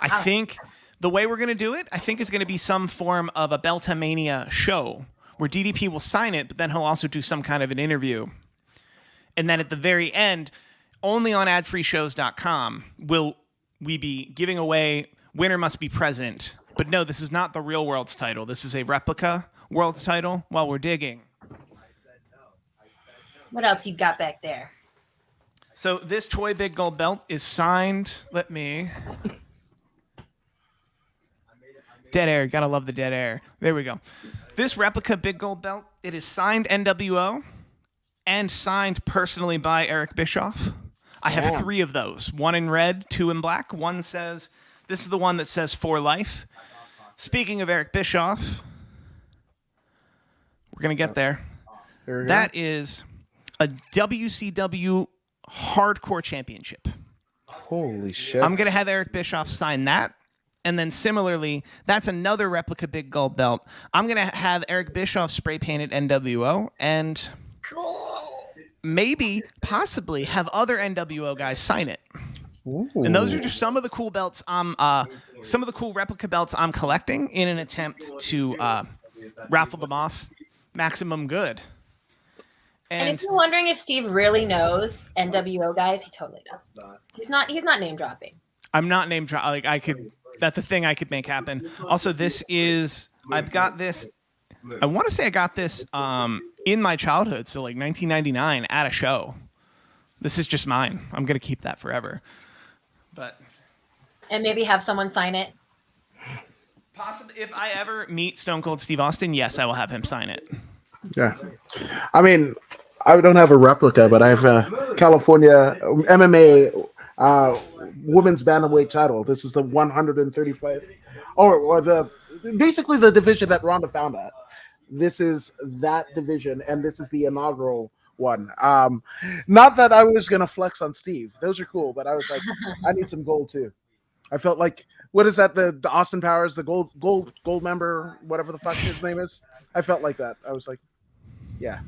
I think the way we're going to do it, I think is going to be some form of a Beltamania show where DDP will sign it, but then he'll also do some kind of an interview. And then at the very end, only on adfreeshows.com will we be giving away Winner Must Be Present. But no, this is not the real world's title. This is a replica world's title while we're digging. What else you got back there? So this toy big gold belt is signed. Let me. Dead air. Gotta love the dead air. There we go. This replica big gold belt, it is signed NWO and signed personally by Eric Bischoff. I have 3 of those. 1 in red, 2 in black. One says, this is the one that says For Life. Speaking of Eric Bischoff, we're going to get there. There we go. That is a WCW Hardcore Championship. Holy shit. I'm going to have Eric Bischoff sign that. And then similarly, that's another replica big gold belt. I'm going to have Eric Bischoff spray painted NWO and maybe, possibly have other NWO guys sign it. Ooh. And those are just some of the cool belts some of the cool replica belts I'm collecting in an attempt to raffle them off. Maximum good. And And if you're wondering if Steve really knows NWO guys, he totally does. He's not name dropping. I'm not name drop. Like I could. That's a thing I could make happen. Also, this is. I've got this. I want to say I got this in my childhood, so like 1999 at a show. This is just mine. I'm gonna keep that forever. But And maybe have someone sign it. possibly, if I ever meet Stone Cold Steve Austin, yes, I will have him sign it. Yeah. I mean, I don't have a replica, but I have a California MMA women's bantamweight title. This is the 135, or the basically the division that Ronda found at. This is that division, and this is the inaugural one. Not that I was gonna flex on Steve; those are cool, but I was like, I need some gold too. I felt like, what is that? The Austin Powers, the gold member, whatever the fuck his name is. I felt like that. I was like, yeah,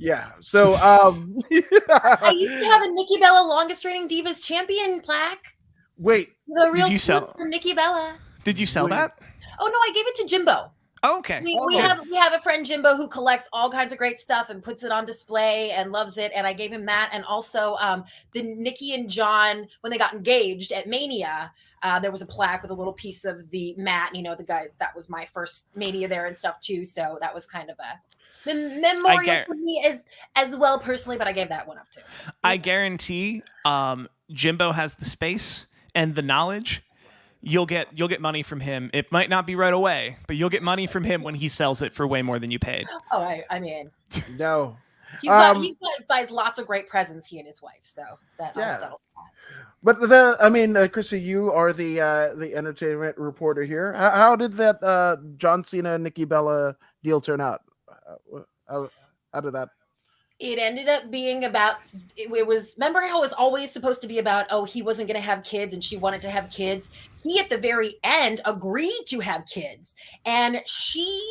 Yeah. So I used to have a Nikki Bella longest reigning Divas champion plaque. wait. The real you scoop sell- from Nikki Bella. Did you sell Wait. that? Oh no, I gave it to Jimbo. Oh, okay. We Okay. have a friend Jimbo who collects all kinds of great stuff and puts it on display and loves it. And I gave him that. And also the Nikki and John, when they got engaged at Mania, there was a plaque with a little piece of the mat. You know, the guys, that was my first Mania there and stuff too. So that was kind of a memorial for me as well personally, but I gave that one up too. I guarantee Jimbo has the space and the knowledge. You'll get money from him. It might not be right away, but you'll get money from him when he sells it for way more than you paid. Oh, I mean, No. he buys lots of great presents, he and his wife. So that Yeah. also. But Chrissy, you are the entertainment reporter here. How did that John Cena Nikki Bella deal turn out? How did that? It ended up being about, it was, remember how it was always supposed to be about, oh, he wasn't going to have kids and she wanted to have kids. He, at the very end, agreed to have kids. And she,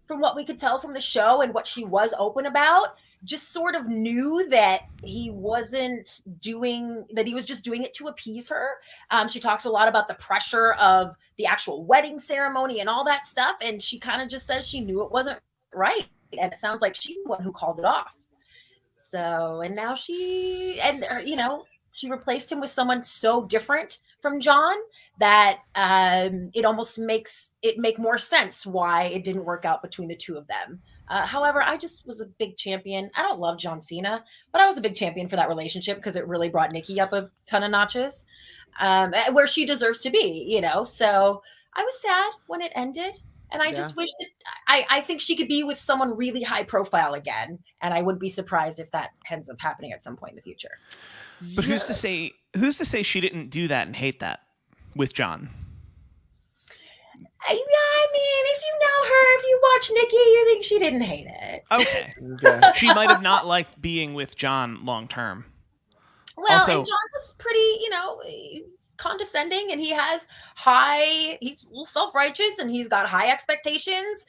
from what we could tell from the show and what she was open about, just sort of knew that he wasn't doing, that he was just doing it to appease her. She talks a lot about the pressure of the actual wedding ceremony and all that stuff. And she kind of just says she knew it wasn't right. And it sounds like she's the one who called it off. So, and now she replaced him with someone so different from John that it almost makes it make more sense why it didn't work out between the two of them. However, I just was a big champion. I don't love John Cena, but I was a big champion for that relationship because it really brought Nikki up a ton of notches, where she deserves to be, So I was sad when it ended. And I just wish that I think she could be with someone really high profile again. And I wouldn't be surprised if that ends up happening at some point in the future. But who's to say she didn't do that and hate that with John? I mean, if you know her, if you watch Nikki, you think she didn't hate it. Okay. She might have not liked being with John long term. Well, Also, and John was pretty, condescending, and he's a little self-righteous, and he's got high expectations,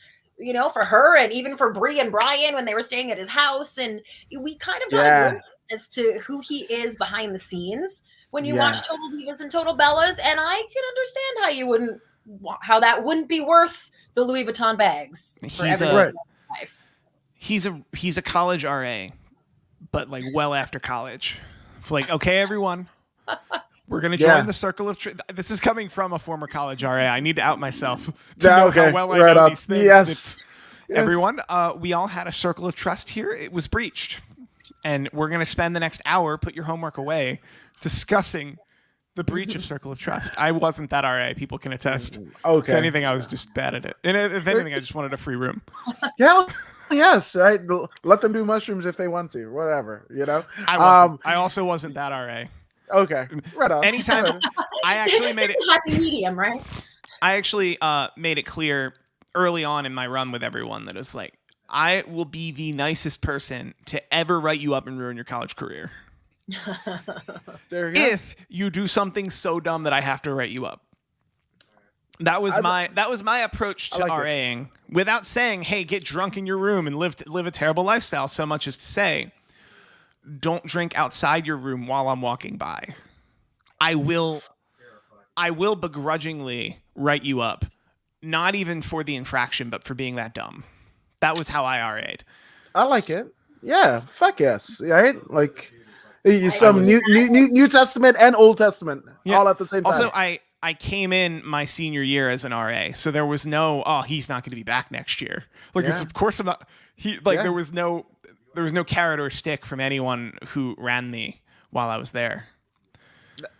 for her and even for Brie and Brian when they were staying at his house. And we kind of got a glimpse as to who he is behind the scenes when you watch Total Divas and Total Bellas. And I can understand how that wouldn't be worth the Louis Vuitton bags. He's a college RA, but like well after college. It's like, okay, everyone, we're going to join the circle of truth. This is coming from a former college RA. I need to out myself to know how well I know these things. Yes. Everyone, we all had a circle of trust here. It was breached. And we're going to spend the next hour, put your homework away, discussing the breach of circle of trust. I wasn't that RA. People can attest. Okay. If anything, I was just bad at it. And if anything, I just wanted a free room. Yeah. Yes, right. Let them do mushrooms if they want to. Whatever, I also wasn't that RA. Okay, right on. Anytime I actually made it happy medium, right? I actually made it clear early on in my run with everyone that it's like, I will be the nicest person to ever write you up and ruin your college career. There you go. If you do something so dumb that I have to write you up. That was my approach to RAing, without saying, "Hey, get drunk in your room and live a terrible lifestyle." So much as to say, "Don't drink outside your room while I'm walking by." I will begrudgingly write you up, not even for the infraction, but for being that dumb. That was how I RA'd. I like it. Yeah, fuck yes, right? Like some New Testament and Old Testament all at the same time. Also, I came in my senior year as an RA, so there was no, he's not going to be back next year. Like, of course I'm not. There was no carrot or stick from anyone who ran me while I was there.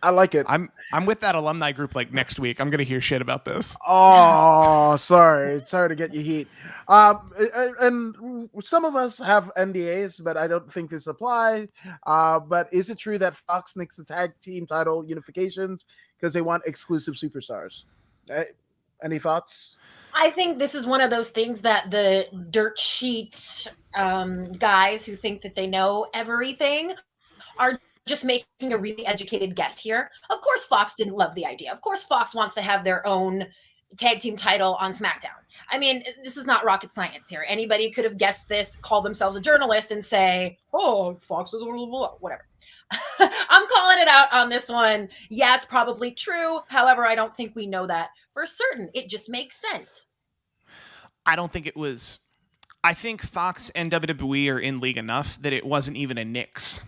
I like it. I'm with that alumni group like next week. I'm going to hear shit about this. Oh, sorry to get you heat. And some of us have NDAs, but I don't think this apply. But is it true that Fox nixed the tag team title unifications because they want exclusive superstars? Any thoughts? I think this is one of those things that the dirt sheet guys who think that they know everything are just making a really educated guess here. Of course, Fox didn't love the idea. Of course, Fox wants to have their own tag team title on SmackDown. I mean, this is not rocket science here. Anybody could have guessed this, call themselves a journalist, and say, "Oh, Fox is whatever." I'm calling it out on this one. Yeah, it's probably true. However, I don't think we know that for certain. It just makes sense. I don't think it was. I think Fox and WWE are in league enough that it wasn't even a nix.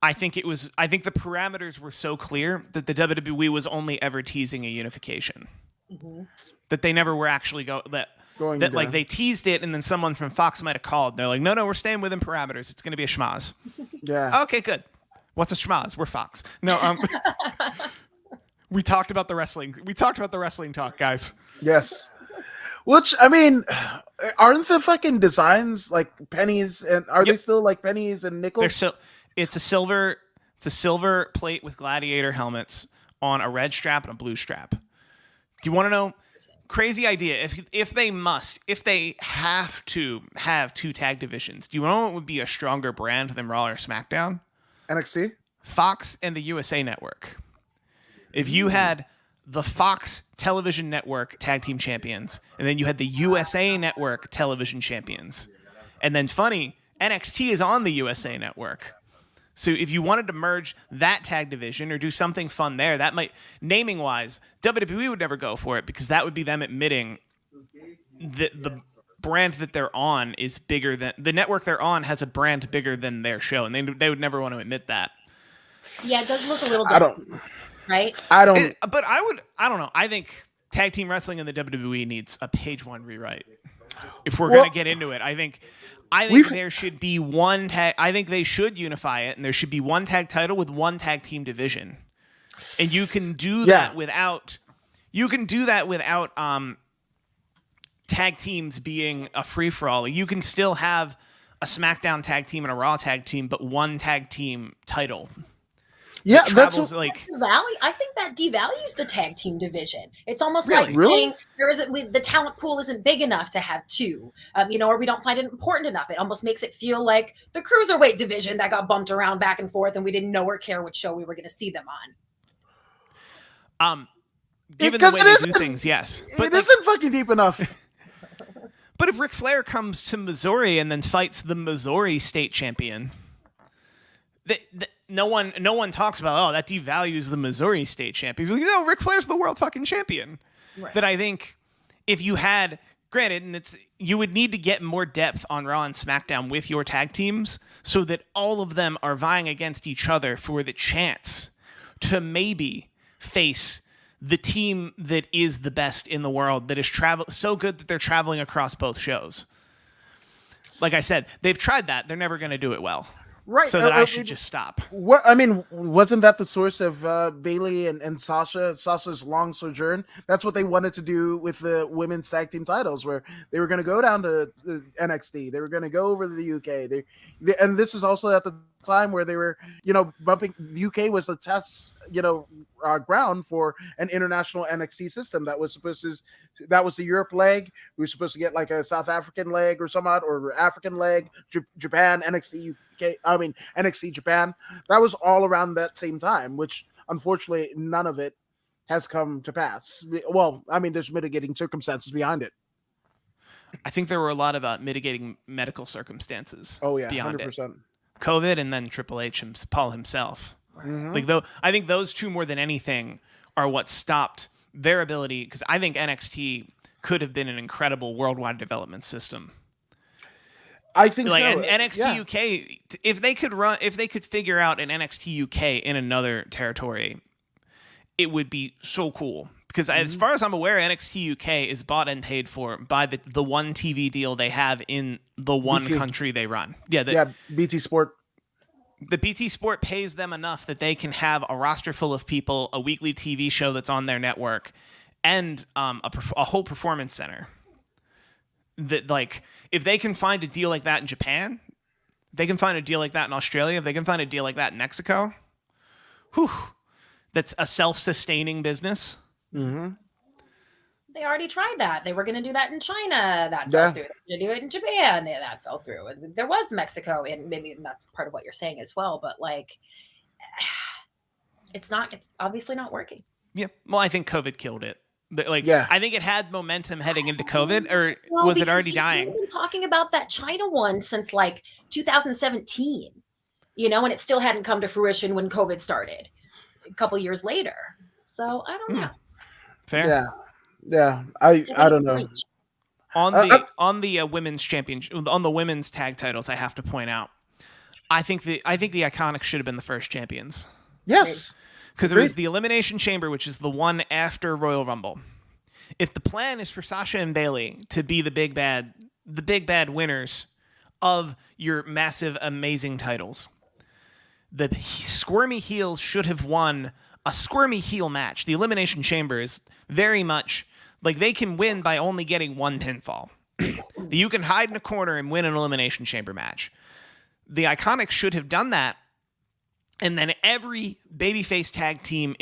I think the parameters were so clear that the WWE was only ever teasing a unification. That they never were actually like they teased it, and then someone from Fox might have called. They're like, no, we're staying within parameters. It's going to be a schmaz. Yeah. Okay, good. What's a schmaz? We're Fox. No, we talked about the wrestling. We talked about the wrestling talk, guys. Yes. Which, I mean, aren't the fucking designs like pennies, and are they still like pennies and nickels? It's a silver plate with gladiator helmets on a red strap and a blue strap. Do you want to know? Crazy idea. If they have to have two tag divisions, do you know what would be a stronger brand than Raw or SmackDown? NXT? Fox and the USA Network. If you had the Fox Television Network Tag Team Champions, and then you had the USA Network Television Champions, and then funny, NXT is on the USA Network. So if you wanted to merge that tag division or do something fun there, that might, naming wise, WWE would never go for it because that would be them admitting that the brand that they're on is bigger than the network they're on has a brand bigger than their show, and they would never want to admit that. Yeah, it does look a little bit. Right? I don't. But I don't know. I think tag team wrestling in the WWE needs a page one rewrite. If we're going to get into it, I think there should be one tag. I think they should unify it, and there should be one tag title with one tag team division. And you can do that without. You can do that without tag teams being a free for all. You can still have a SmackDown tag team and a Raw tag team, but one tag team title. Yeah, that's like I think that devalues the tag team division. It's almost like saying the talent pool isn't big enough to have two, or we don't find it important enough. It almost makes it feel like the cruiserweight division that got bumped around back and forth, and we didn't know or care which show we were going to see them on. Given the way they do things, yes, but it isn't fucking deep enough. But if Ric Flair comes to Missouri and then fights the Missouri state champion. No one talks about, that devalues the Missouri state champion. Like, no, Ric Flair's the world fucking champion. Right. That I think if you had, granted, and you would need to get more depth on Raw and SmackDown with your tag teams so that all of them are vying against each other for the chance to maybe face the team that is the best in the world, that is so good that they're traveling across both shows. Like I said, they've tried that. They're never going to do it well. Right. So that I should just stop. What I mean, wasn't that the source of Bayley and Sasha's long sojourn? That's what they wanted to do with the women's tag team titles, where they were going to go down to NXT. They were going to go over to the UK. And this was also at the time where they were, bumping. The UK was a test, ground for an international NXT system that was that was the Europe leg. We were supposed to get like a South African leg or some odd, or African leg, Japan, NXT Japan. That was all around that same time, which unfortunately none of it has come to pass. Well, I mean, there's mitigating circumstances behind it. I think there were a lot of mitigating medical circumstances. Oh yeah, beyond 100%. It. COVID and then Triple H and Paul himself. Mm-hmm. I think those two more than anything are what stopped their ability, because I think NXT could have been an incredible worldwide development system. I think so. And NXT UK, if they could figure out an NXT UK in another territory, it would be so cool. Because as far as I'm aware, NXT UK is bought and paid for by the one TV deal they have in the one BT. country they run. BT Sport. The BT Sport pays them enough that they can have a roster full of people, a weekly TV show that's on their network, and a whole performance center. That, like, if they can find a deal like that in Japan, they can find a deal like that in Australia, if they can find a deal like that in Mexico, that's a self-sustaining business. Mm-hmm. They already tried that. They were going to do that in China. That fell through. They were going to do it in Japan. That fell through. There was Mexico, and maybe that's part of what you're saying as well. But like, it's obviously not working. Yeah. Well, I think COVID killed it. Yeah. I think it had momentum heading into COVID, or Well, was it because already He's dying? been talking about that China one since like 2017, and it still hadn't come to fruition when COVID started a couple years later. So I don't know. Fair. Yeah. Yeah. I think I don't it's know. reach. On the women's championship, on the women's tag titles, I have to point out, I think the Iconics should have been the first champions, Yes. because it Agreed. was the Elimination Chamber, which is the one after Royal Rumble. If the plan is for Sasha and Bayley to be the big bad winners of your massive, amazing titles, the squirmy heels should have won a squirmy heel match. The Elimination Chamber is very much like they can win by only getting one pinfall. You can hide in a corner and win an Elimination Chamber match. The Iconics should have done that, and then every women's babyface tag team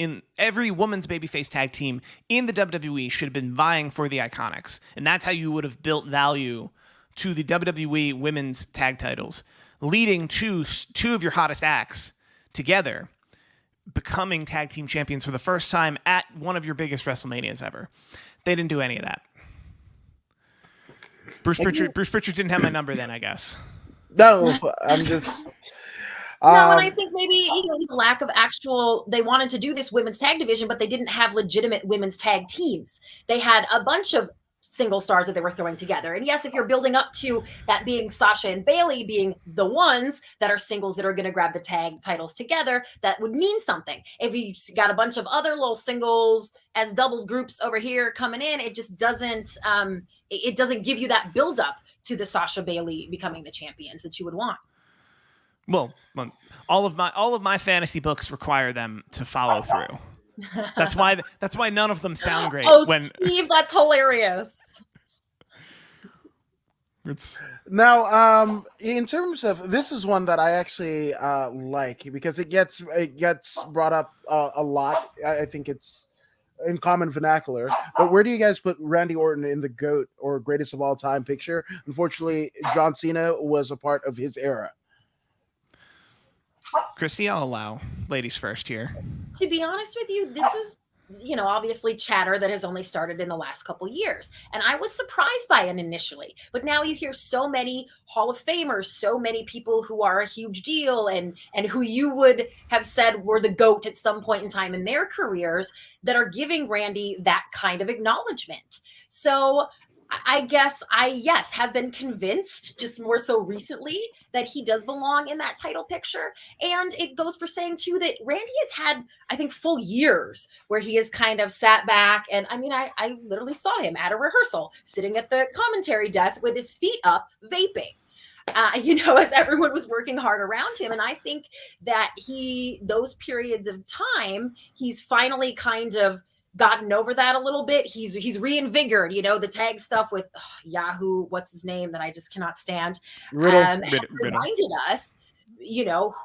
in the WWE should have been vying for the Iconics, and that's how you would have built value to the WWE women's tag titles, leading to two of your hottest acts together becoming tag team champions for the first time at one of your biggest WrestleManias ever. They didn't do any of that. Bruce Pritchard didn't have my number then, I guess. No, I'm just. No, and I think maybe the lack of they wanted to do this women's tag division, but they didn't have legitimate women's tag teams. They had a bunch of single stars that they were throwing together. And yes, if you're building up to that being Sasha and Bayley being the ones that are singles that are going to grab the tag titles together, that would mean something. If you got a bunch of other little singles as doubles groups over here coming in, it just doesn't it doesn't give you that build up to the Sasha Bayley becoming the champions that you would want. Well, all of my fantasy books require them to follow through. That's why none of them sound great. Steve, that's hilarious. Now, in terms of this is one that I actually like because it gets brought up a lot. I think it's in common vernacular. But where do you guys put Randy Orton in the GOAT or greatest of all time picture? Unfortunately, John Cena was a part of his era. Christy, I'll allow ladies first here. To be honest with you, this is, obviously chatter that has only started in the last couple years. And I was surprised by it initially. But now you hear so many Hall of Famers, so many people who are a huge deal and who you would have said were the GOAT at some point in time in their careers that are giving Randy that kind of acknowledgement. So I guess have been convinced just more so recently that he does belong in that title picture. And it goes for saying too that Randy has had, I think, full years where he has kind of sat back. And I mean, I literally saw him at a rehearsal sitting at the commentary desk with his feet up vaping. As everyone was working hard around him. And I think that those periods of time, he's finally kind of gotten over that a little bit. He's reinvigorated, the tag stuff with Yahoo, what's his name that I just cannot stand. Reminded us,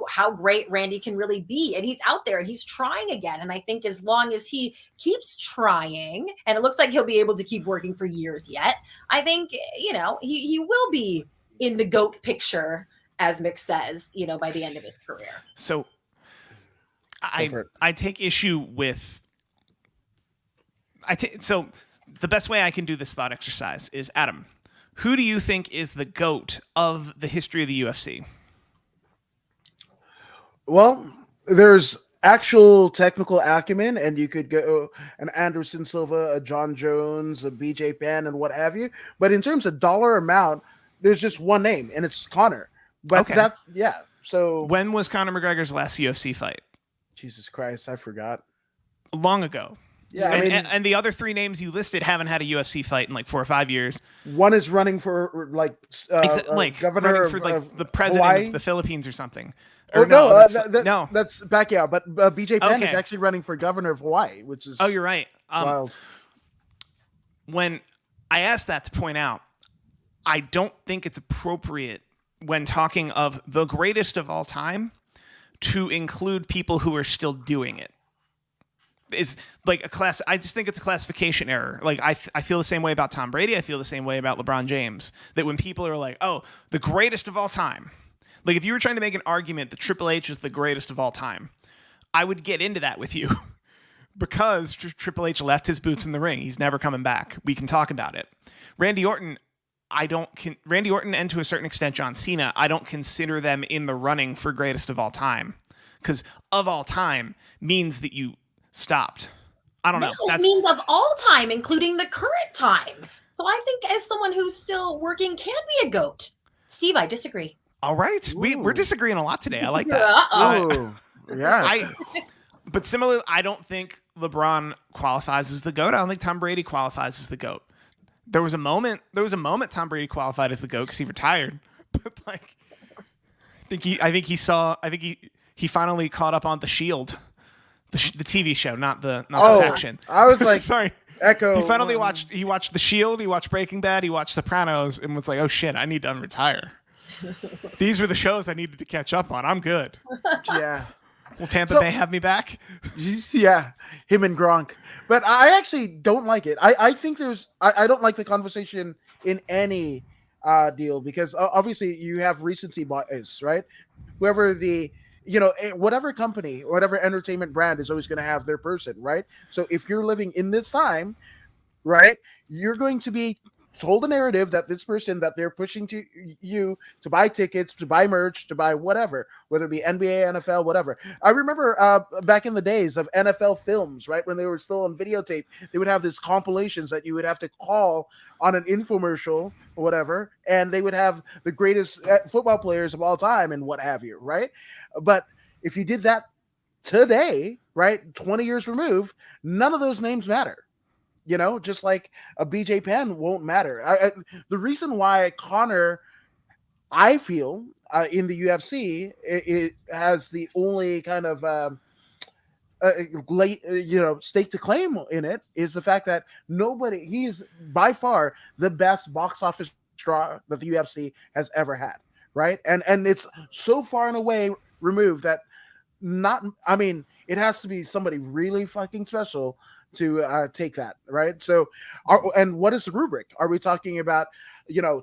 how great Randy can really be. And he's out there and he's trying again. And I think as long as he keeps trying, and it looks like he'll be able to keep working for years yet, I think, he will be in the GOAT picture, as Mick says, by the end of his career. So I take issue with so the best way I can do this thought exercise is, Adam, who do you think is the GOAT of the history of the UFC? Well, there's actual technical acumen, and you could go an Anderson Silva, a John Jones, a BJ Penn, and what have you. But in terms of dollar amount, there's just one name, and it's Conor. But okay. So when was Conor McGregor's last UFC fight? Jesus Christ, I forgot. Long ago. Yeah, and the other three names you listed haven't had a UFC fight in like 4 or 5 years. One is running for governor for the president Hawaii? of the Philippines or something. No, no, that's Pacquiao. But BJ Penn is actually running for governor of Hawaii, which is you're right. Wild. When I asked that to point out, I don't think it's appropriate when talking of the greatest of all time to include people who are still doing it. Is like a class. I just think it's a classification error. Like I feel the same way about Tom Brady. I feel the same way about LeBron James. That when people are like, "Oh, the greatest of all time," like if you were trying to make an argument that Triple H is the greatest of all time, I would get into that with you. because Triple H left his boots in the ring. He's never coming back. We can talk about it. Randy Orton, Randy Orton and to a certain extent John Cena, I don't consider them in the running for greatest of all time, because of all time means that you stopped. I don't know. It means of all time, including the current time. So I think as someone who's still working can be a GOAT. Steve, I disagree. All right. We're disagreeing a lot today. I like that. Yeah. But similarly, I don't think LeBron qualifies as the GOAT. I don't think Tom Brady qualifies as the GOAT. There was a moment Tom Brady qualified as the GOAT because he retired. But like, I think he finally caught up on The Shield, the TV show, not the faction. I was like, sorry. Echo. He finally watched The Shield, he watched Breaking Bad, he watched Sopranos, and was like, oh shit, I need to unretire. These were the shows I needed to catch up on. I'm good. Yeah. Will Tampa Bay have me back? Yeah, him and Gronk. But I actually don't like it. I think I don't like the conversation in any deal, because obviously you have recency bias, right? Whoever whatever company, whatever entertainment brand is always going to have their person, right? So if you're living in this time, right, you're going to be told a narrative that this person that they're pushing to you to buy tickets, to buy merch, to buy whatever, whether it be NBA, NFL, whatever. I remember back in the days of NFL films, right, when they were still on videotape, they would have these compilations that you would have to call on an infomercial or whatever, and they would have the greatest football players of all time and what have you, right? But if you did that today, right, 20 years removed, none of those names matter. Just like a BJ Penn won't matter. The reason why Conor, I feel, in the UFC, it has the only kind of late, stake to claim in it is the fact that he's by far the best box office draw that the UFC has ever had, right? And it's so far and away removed that it has to be somebody really fucking special to take that, right? So, and what is the rubric? Are we talking about,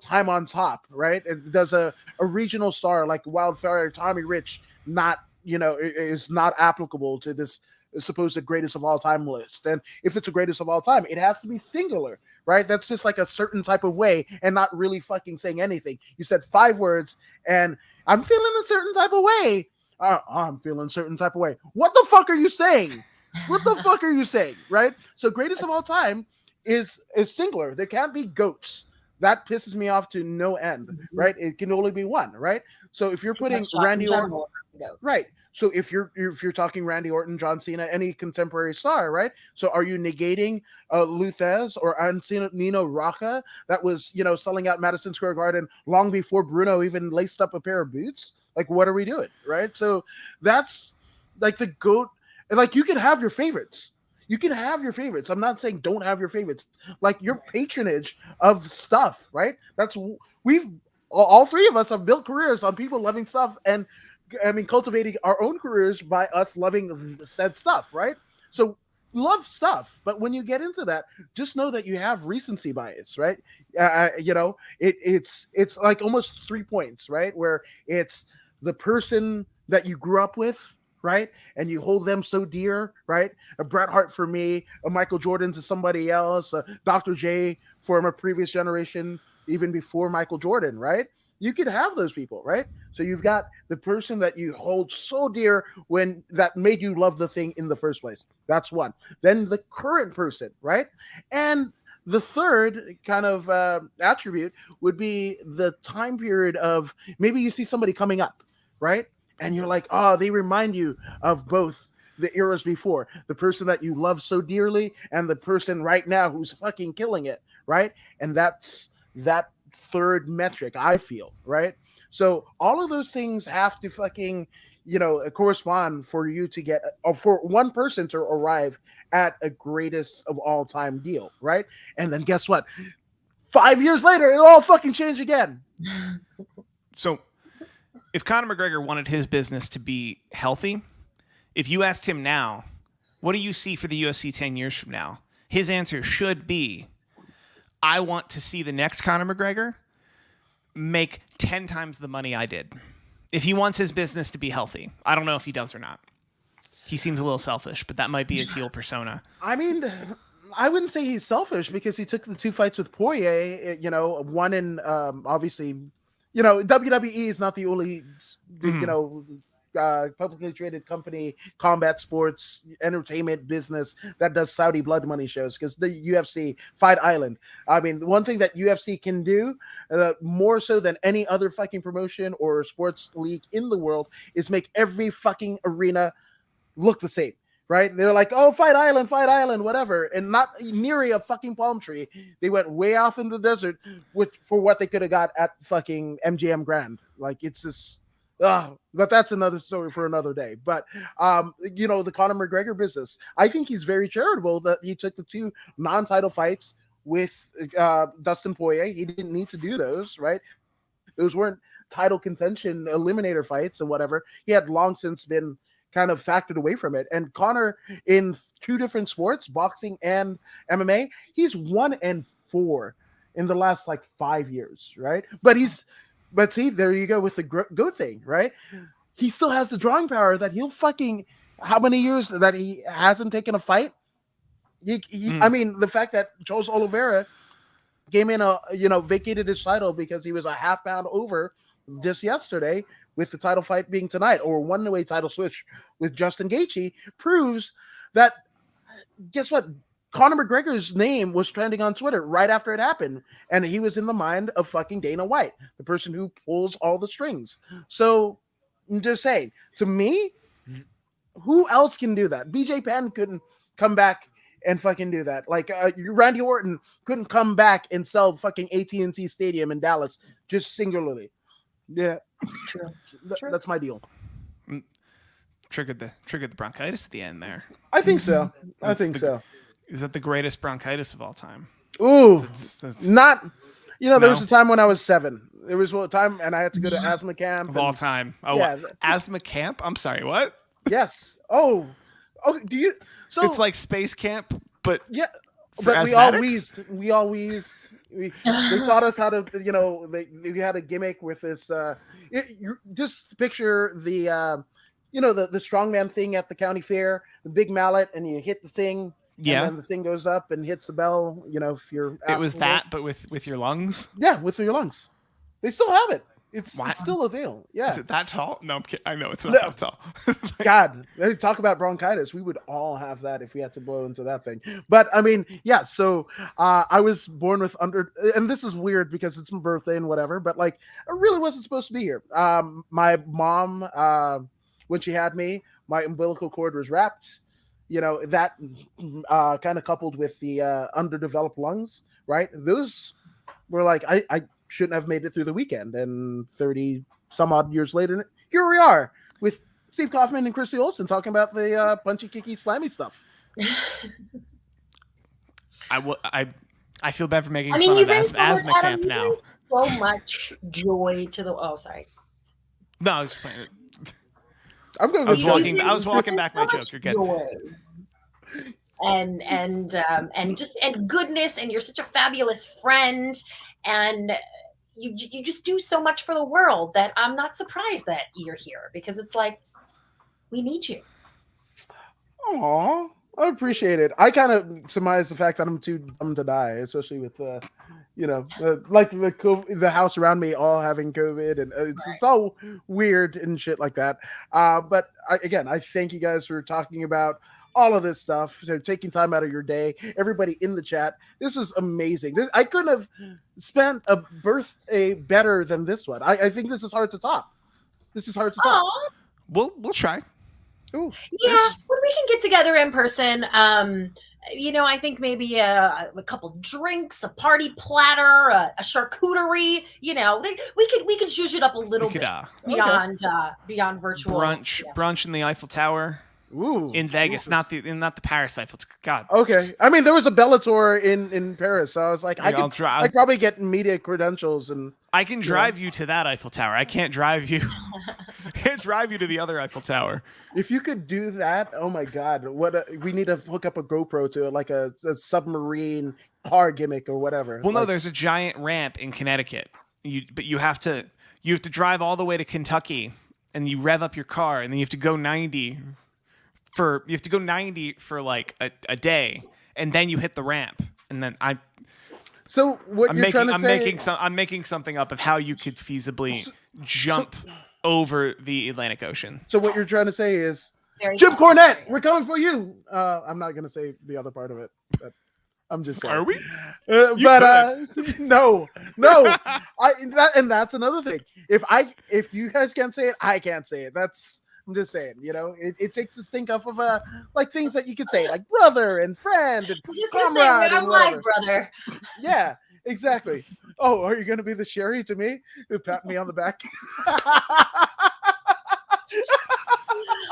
time on top, right? And does a regional star like Wildfire Tommy Rich is not applicable to this supposed greatest of all time list? And if it's a greatest of all time, it has to be singular, right? That's just like a certain type of way and not really fucking saying anything. You said 5 words and I'm feeling a certain type of way. I'm feeling a certain type of way. What the fuck are you saying? What the fuck are you saying, right? So greatest of all time is singular. There can't be GOATs. That pisses me off to no end, right? It can only be one, right? So if you're putting Randy Orton, right? So if you're talking Randy Orton, John Cena, any contemporary star, right? So are you negating Luthez or Nino Rocca that was selling out Madison Square Garden long before Bruno even laced up a pair of boots? Like, what are we doing, right? So that's like the GOAT. Like, you can have your favorites. I'm not saying don't have your favorites. Like, your patronage of stuff, right? All 3 of us have built careers on people loving stuff and, cultivating our own careers by us loving said stuff, right? So love stuff. But when you get into that, just know that you have recency bias, right? It's like almost 3 points, right? Where it's the person that you grew up with, right? And you hold them so dear, right? A Bret Hart for me, a Michael Jordan to somebody else, a Dr. J from a previous generation, even before Michael Jordan, right? You could have those people, right? So you've got the person that you hold so dear that made you love the thing in the first place. That's one. Then the current person, right? And the third kind of attribute would be the time period of maybe you see somebody coming up, right? And you're like, oh, they remind you of both the eras before, the person that you love so dearly and the person right now who's fucking killing it, right? And that's that third metric, I feel, right? So all of those things have to fucking, correspond for you to get, or for one person to arrive at a greatest of all time deal, right? And then guess what? 5 years later, it'll all fucking change again. So if Conor McGregor wanted his business to be healthy, if you asked him now, what do you see for the UFC 10 years from now? His answer should be, I want to see the next Conor McGregor make 10 times the money I did. If he wants his business to be healthy. I don't know if he does or not. He seems a little selfish, but that might be his heel persona. I mean, I wouldn't say he's selfish because he took the 2 fights with Poirier. One in obviously, WWE is not the only publicly traded company, combat sports, entertainment business that does Saudi blood money shows, because the UFC, Fight Island. I mean, the one thing that UFC can do more so than any other fucking promotion or sports league in the world is make every fucking arena look the same. Right? They're like, oh, Fight Island, whatever. And not near a fucking palm tree. They went way off in the desert for what they could have got at fucking MGM Grand. Like, it's just, but that's another story for another day. But, the Conor McGregor business, I think he's very charitable that he took the 2 non-title fights with Dustin Poirier. He didn't need to do those, right? Those weren't title contention eliminator fights and whatever. He had long since been kind of factored away from it. And Conor, in 2 different sports, boxing and MMA, he's 1-4 in the last 5 years, right? But see, there you go with the GOAT thing, right? He still has the drawing power that he'll fucking, how many years that he hasn't taken a fight? I mean, the fact that Charles Oliveira came in, vacated his title because he was a half pound over just yesterday, with the title fight being tonight, or one-way title switch with Justin Gaethje, proves that, guess what? Conor McGregor's name was trending on Twitter right after it happened, and he was in the mind of fucking Dana White, the person who pulls all the strings. So, I'm just saying, to me, who else can do that? BJ Penn couldn't come back and fucking do that. Randy Orton couldn't come back and sell fucking AT&T Stadium in Dallas just singularly. Yeah. True. That's my deal. Triggered the bronchitis at the end there. I think so. Is that the greatest bronchitis of all time? Ooh, that's not. There was a time when I was 7. There was a time, and I had to go to asthma camp of all time. Oh, yeah. Asthma camp? I'm sorry, what? Yes. Oh, do you? So it's like space camp, but yeah. For but asthmatics? we all wheezed. They taught us how to, they had a gimmick with this. You just picture the, the strongman thing at the county fair, the big mallet, and you hit the thing. Yeah. And then the thing goes up and hits the bell. If you're. It was that, but with your lungs. Yeah, with your lungs. They still have it. It's still a deal. Yeah. Is it that tall? No, I'm kidding. I know it's not that tall. God, they talk about bronchitis. We would all have that if we had to blow into that thing. But I mean, yeah. So I was born with and this is weird because it's my birthday and whatever. But I really wasn't supposed to be here. My mom, when she had me, my umbilical cord was wrapped. That kind of coupled with the underdeveloped lungs, right? Those were I shouldn't have made it through the weekend, and 30 some odd years later, here we are with Steve Kaufmann and Christy Olson talking about the punchy, kicky, slammy stuff. I feel bad for making I fun mean, of asthma camp you now. bring so much joy to the. Oh, sorry. No, I was playing. I'm going. I was walking back my joke. You're good. Joy. And goodness, and you're such a fabulous friend, and you just do so much for the world that I'm not surprised that you're here, because it's we need you. Aw, I appreciate it. I kind of surmise the fact that I'm too dumb to die, especially with the house around me all having COVID, and it's all weird and shit like that. But I thank you guys for talking about all of this stuff, so taking time out of your day. Everybody in the chat, this is amazing. I couldn't have spent a birthday better than this one. I think this is hard to top. Aww. We'll try. Ooh, yeah, when we can get together in person, I think maybe a couple drinks, a party platter, a charcuterie. We could zhuzh it up a little bit beyond virtual brunch in the Eiffel Tower. Ooh, in Vegas, not the Paris Eiffel. God. Okay, I mean there was a Bellator in Paris, so I was like, I'd probably get media credentials, and I can drive you to that Eiffel Tower. I can't drive you. Can't drive you to the other Eiffel Tower. If you could do that, oh my God, we need to hook up a GoPro to like a submarine car gimmick or whatever. Well, no, there's a giant ramp in Connecticut. But you have to drive all the way to Kentucky, and you rev up your car, and then you have to go 90 you have to go 90 for like a day, and then you hit the ramp, and then So what you're trying to say? I'm making something up of how you could feasibly jump over the Atlantic Ocean. So what you're trying to say is, Very Jim fun. Cornette, we're coming for you. I'm not gonna say the other part of it. But I'm just saying. Are we? No. That's another thing. If you guys can't say it, I can't say it. I'm just saying. It takes the stink off of like things that you could say, like brother and friend and I was just gonna say, comrade we're and alive, whatever. brother. Yeah, exactly. Oh, are you gonna be the Sherry to me? You pat me on the back.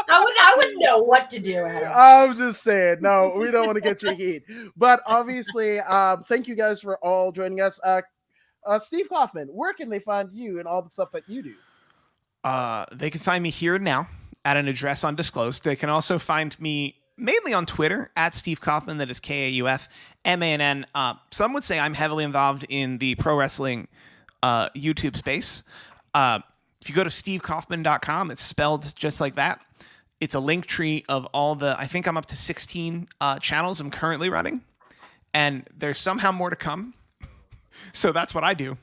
I wouldn't know what to do, Adam. I'm just saying, no, we don't want to get you heat. But obviously, thank you guys for all joining us. Steve Kaufmann, where can they find you and all the stuff that you do? They can find me here and now at an address undisclosed. They can also find me mainly on Twitter at Steve Kaufmann. That is KAUFMANN. Some would say I'm heavily involved in the pro wrestling YouTube space. If you go to stevekaufmann.com, it's spelled just like that. It's a link tree of I think I'm up to 16 channels I'm currently running. And there's somehow more to come. So that's what I do.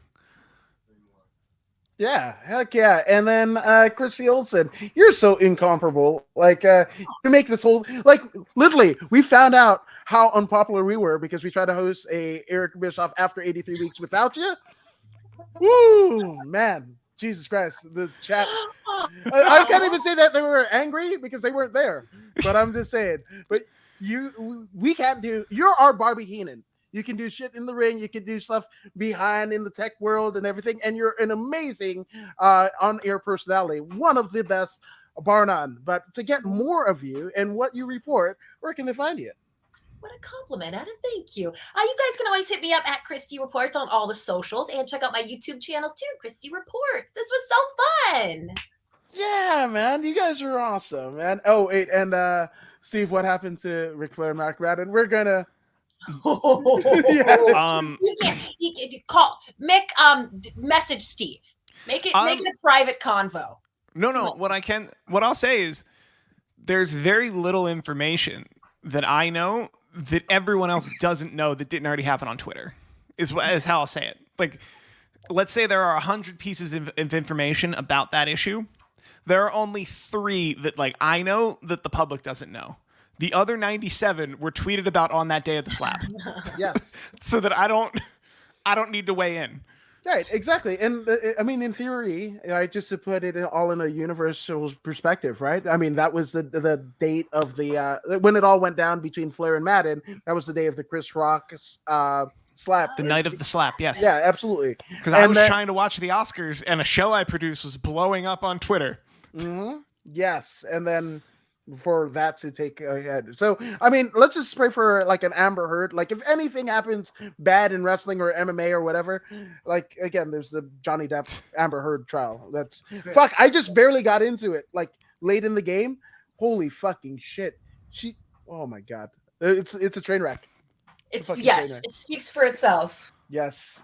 Yeah, heck yeah. And then Christy Olson, you're so incomparable. Like, you make this whole, like, literally, we found out how unpopular we were because we tried to host a Eric Bischoff after 83 weeks without you. Woo, man. Jesus Christ, the chat. I can't even say that they were angry because they weren't there. But I'm just saying. But we can't do. You're our Barbie Heenan. You can do shit in the ring. You can do stuff behind in the tech world and everything. And you're an amazing on-air personality. One of the best, bar none. But to get more of you and what you report, where can they find you? What a compliment, Adam. Thank you. You guys can always hit me up at Christy Reports on all the socials and check out my YouTube channel too, Christy Reports. This was so fun. Yeah, man. You guys are awesome, man. Oh, wait. And Steve, what happened to Ric Flair and Mark Madden? We're going to... Yeah. You can't call Mick. Message Steve. Make it a private convo. No. What I'll say is, there's very little information that I know that everyone else doesn't know that didn't already happen on Twitter. Is how I'll say it. Like, let's say there are 100 pieces of information about that issue. There are only 3 that like I know that the public doesn't know. The other 97 were tweeted about on that day of the slap. Yes. So that I don't need to weigh in. Right, exactly. And I mean, in theory, just to put it all in a universal perspective, right? I mean, that was the date of the when it all went down between Flair and Madden. That was the day of the Chris Rock slap. The night of the slap, yes. Yeah, absolutely. Because I was trying to watch the Oscars, and a show I produced was blowing up on Twitter. Mm-hmm. Yes, and then for that to take ahead. So, I mean, let's just pray for like an Amber Heard. Like, if anything happens bad in wrestling or MMA or whatever, like, again, there's the Johnny Depp Amber Heard trial. That's fuck. I just barely got into it like late in the game. Holy fucking shit. Oh my God. It's a train wreck. It speaks for itself. Yes.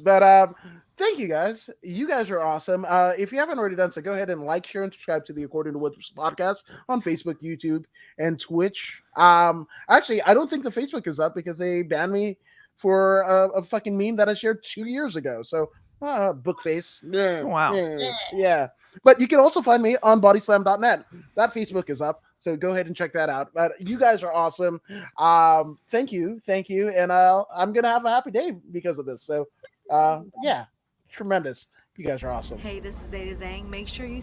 But thank you guys. You guys are awesome. If you haven't already done so, go ahead and like, share, and subscribe to the Accorrding to Woods podcast on Facebook, YouTube, and Twitch. Actually, I don't think the Facebook is up because they banned me for a fucking meme that I shared 2 years ago. So, bookface. Wow. Yeah. But you can also find me on bodyslam.net. That Facebook is up. So go ahead and check that out. But you guys are awesome. Thank you. And I'm going to have a happy day because of this. So, yeah, tremendous. You guys are awesome. Hey, this is Zeta Zhang. Make sure you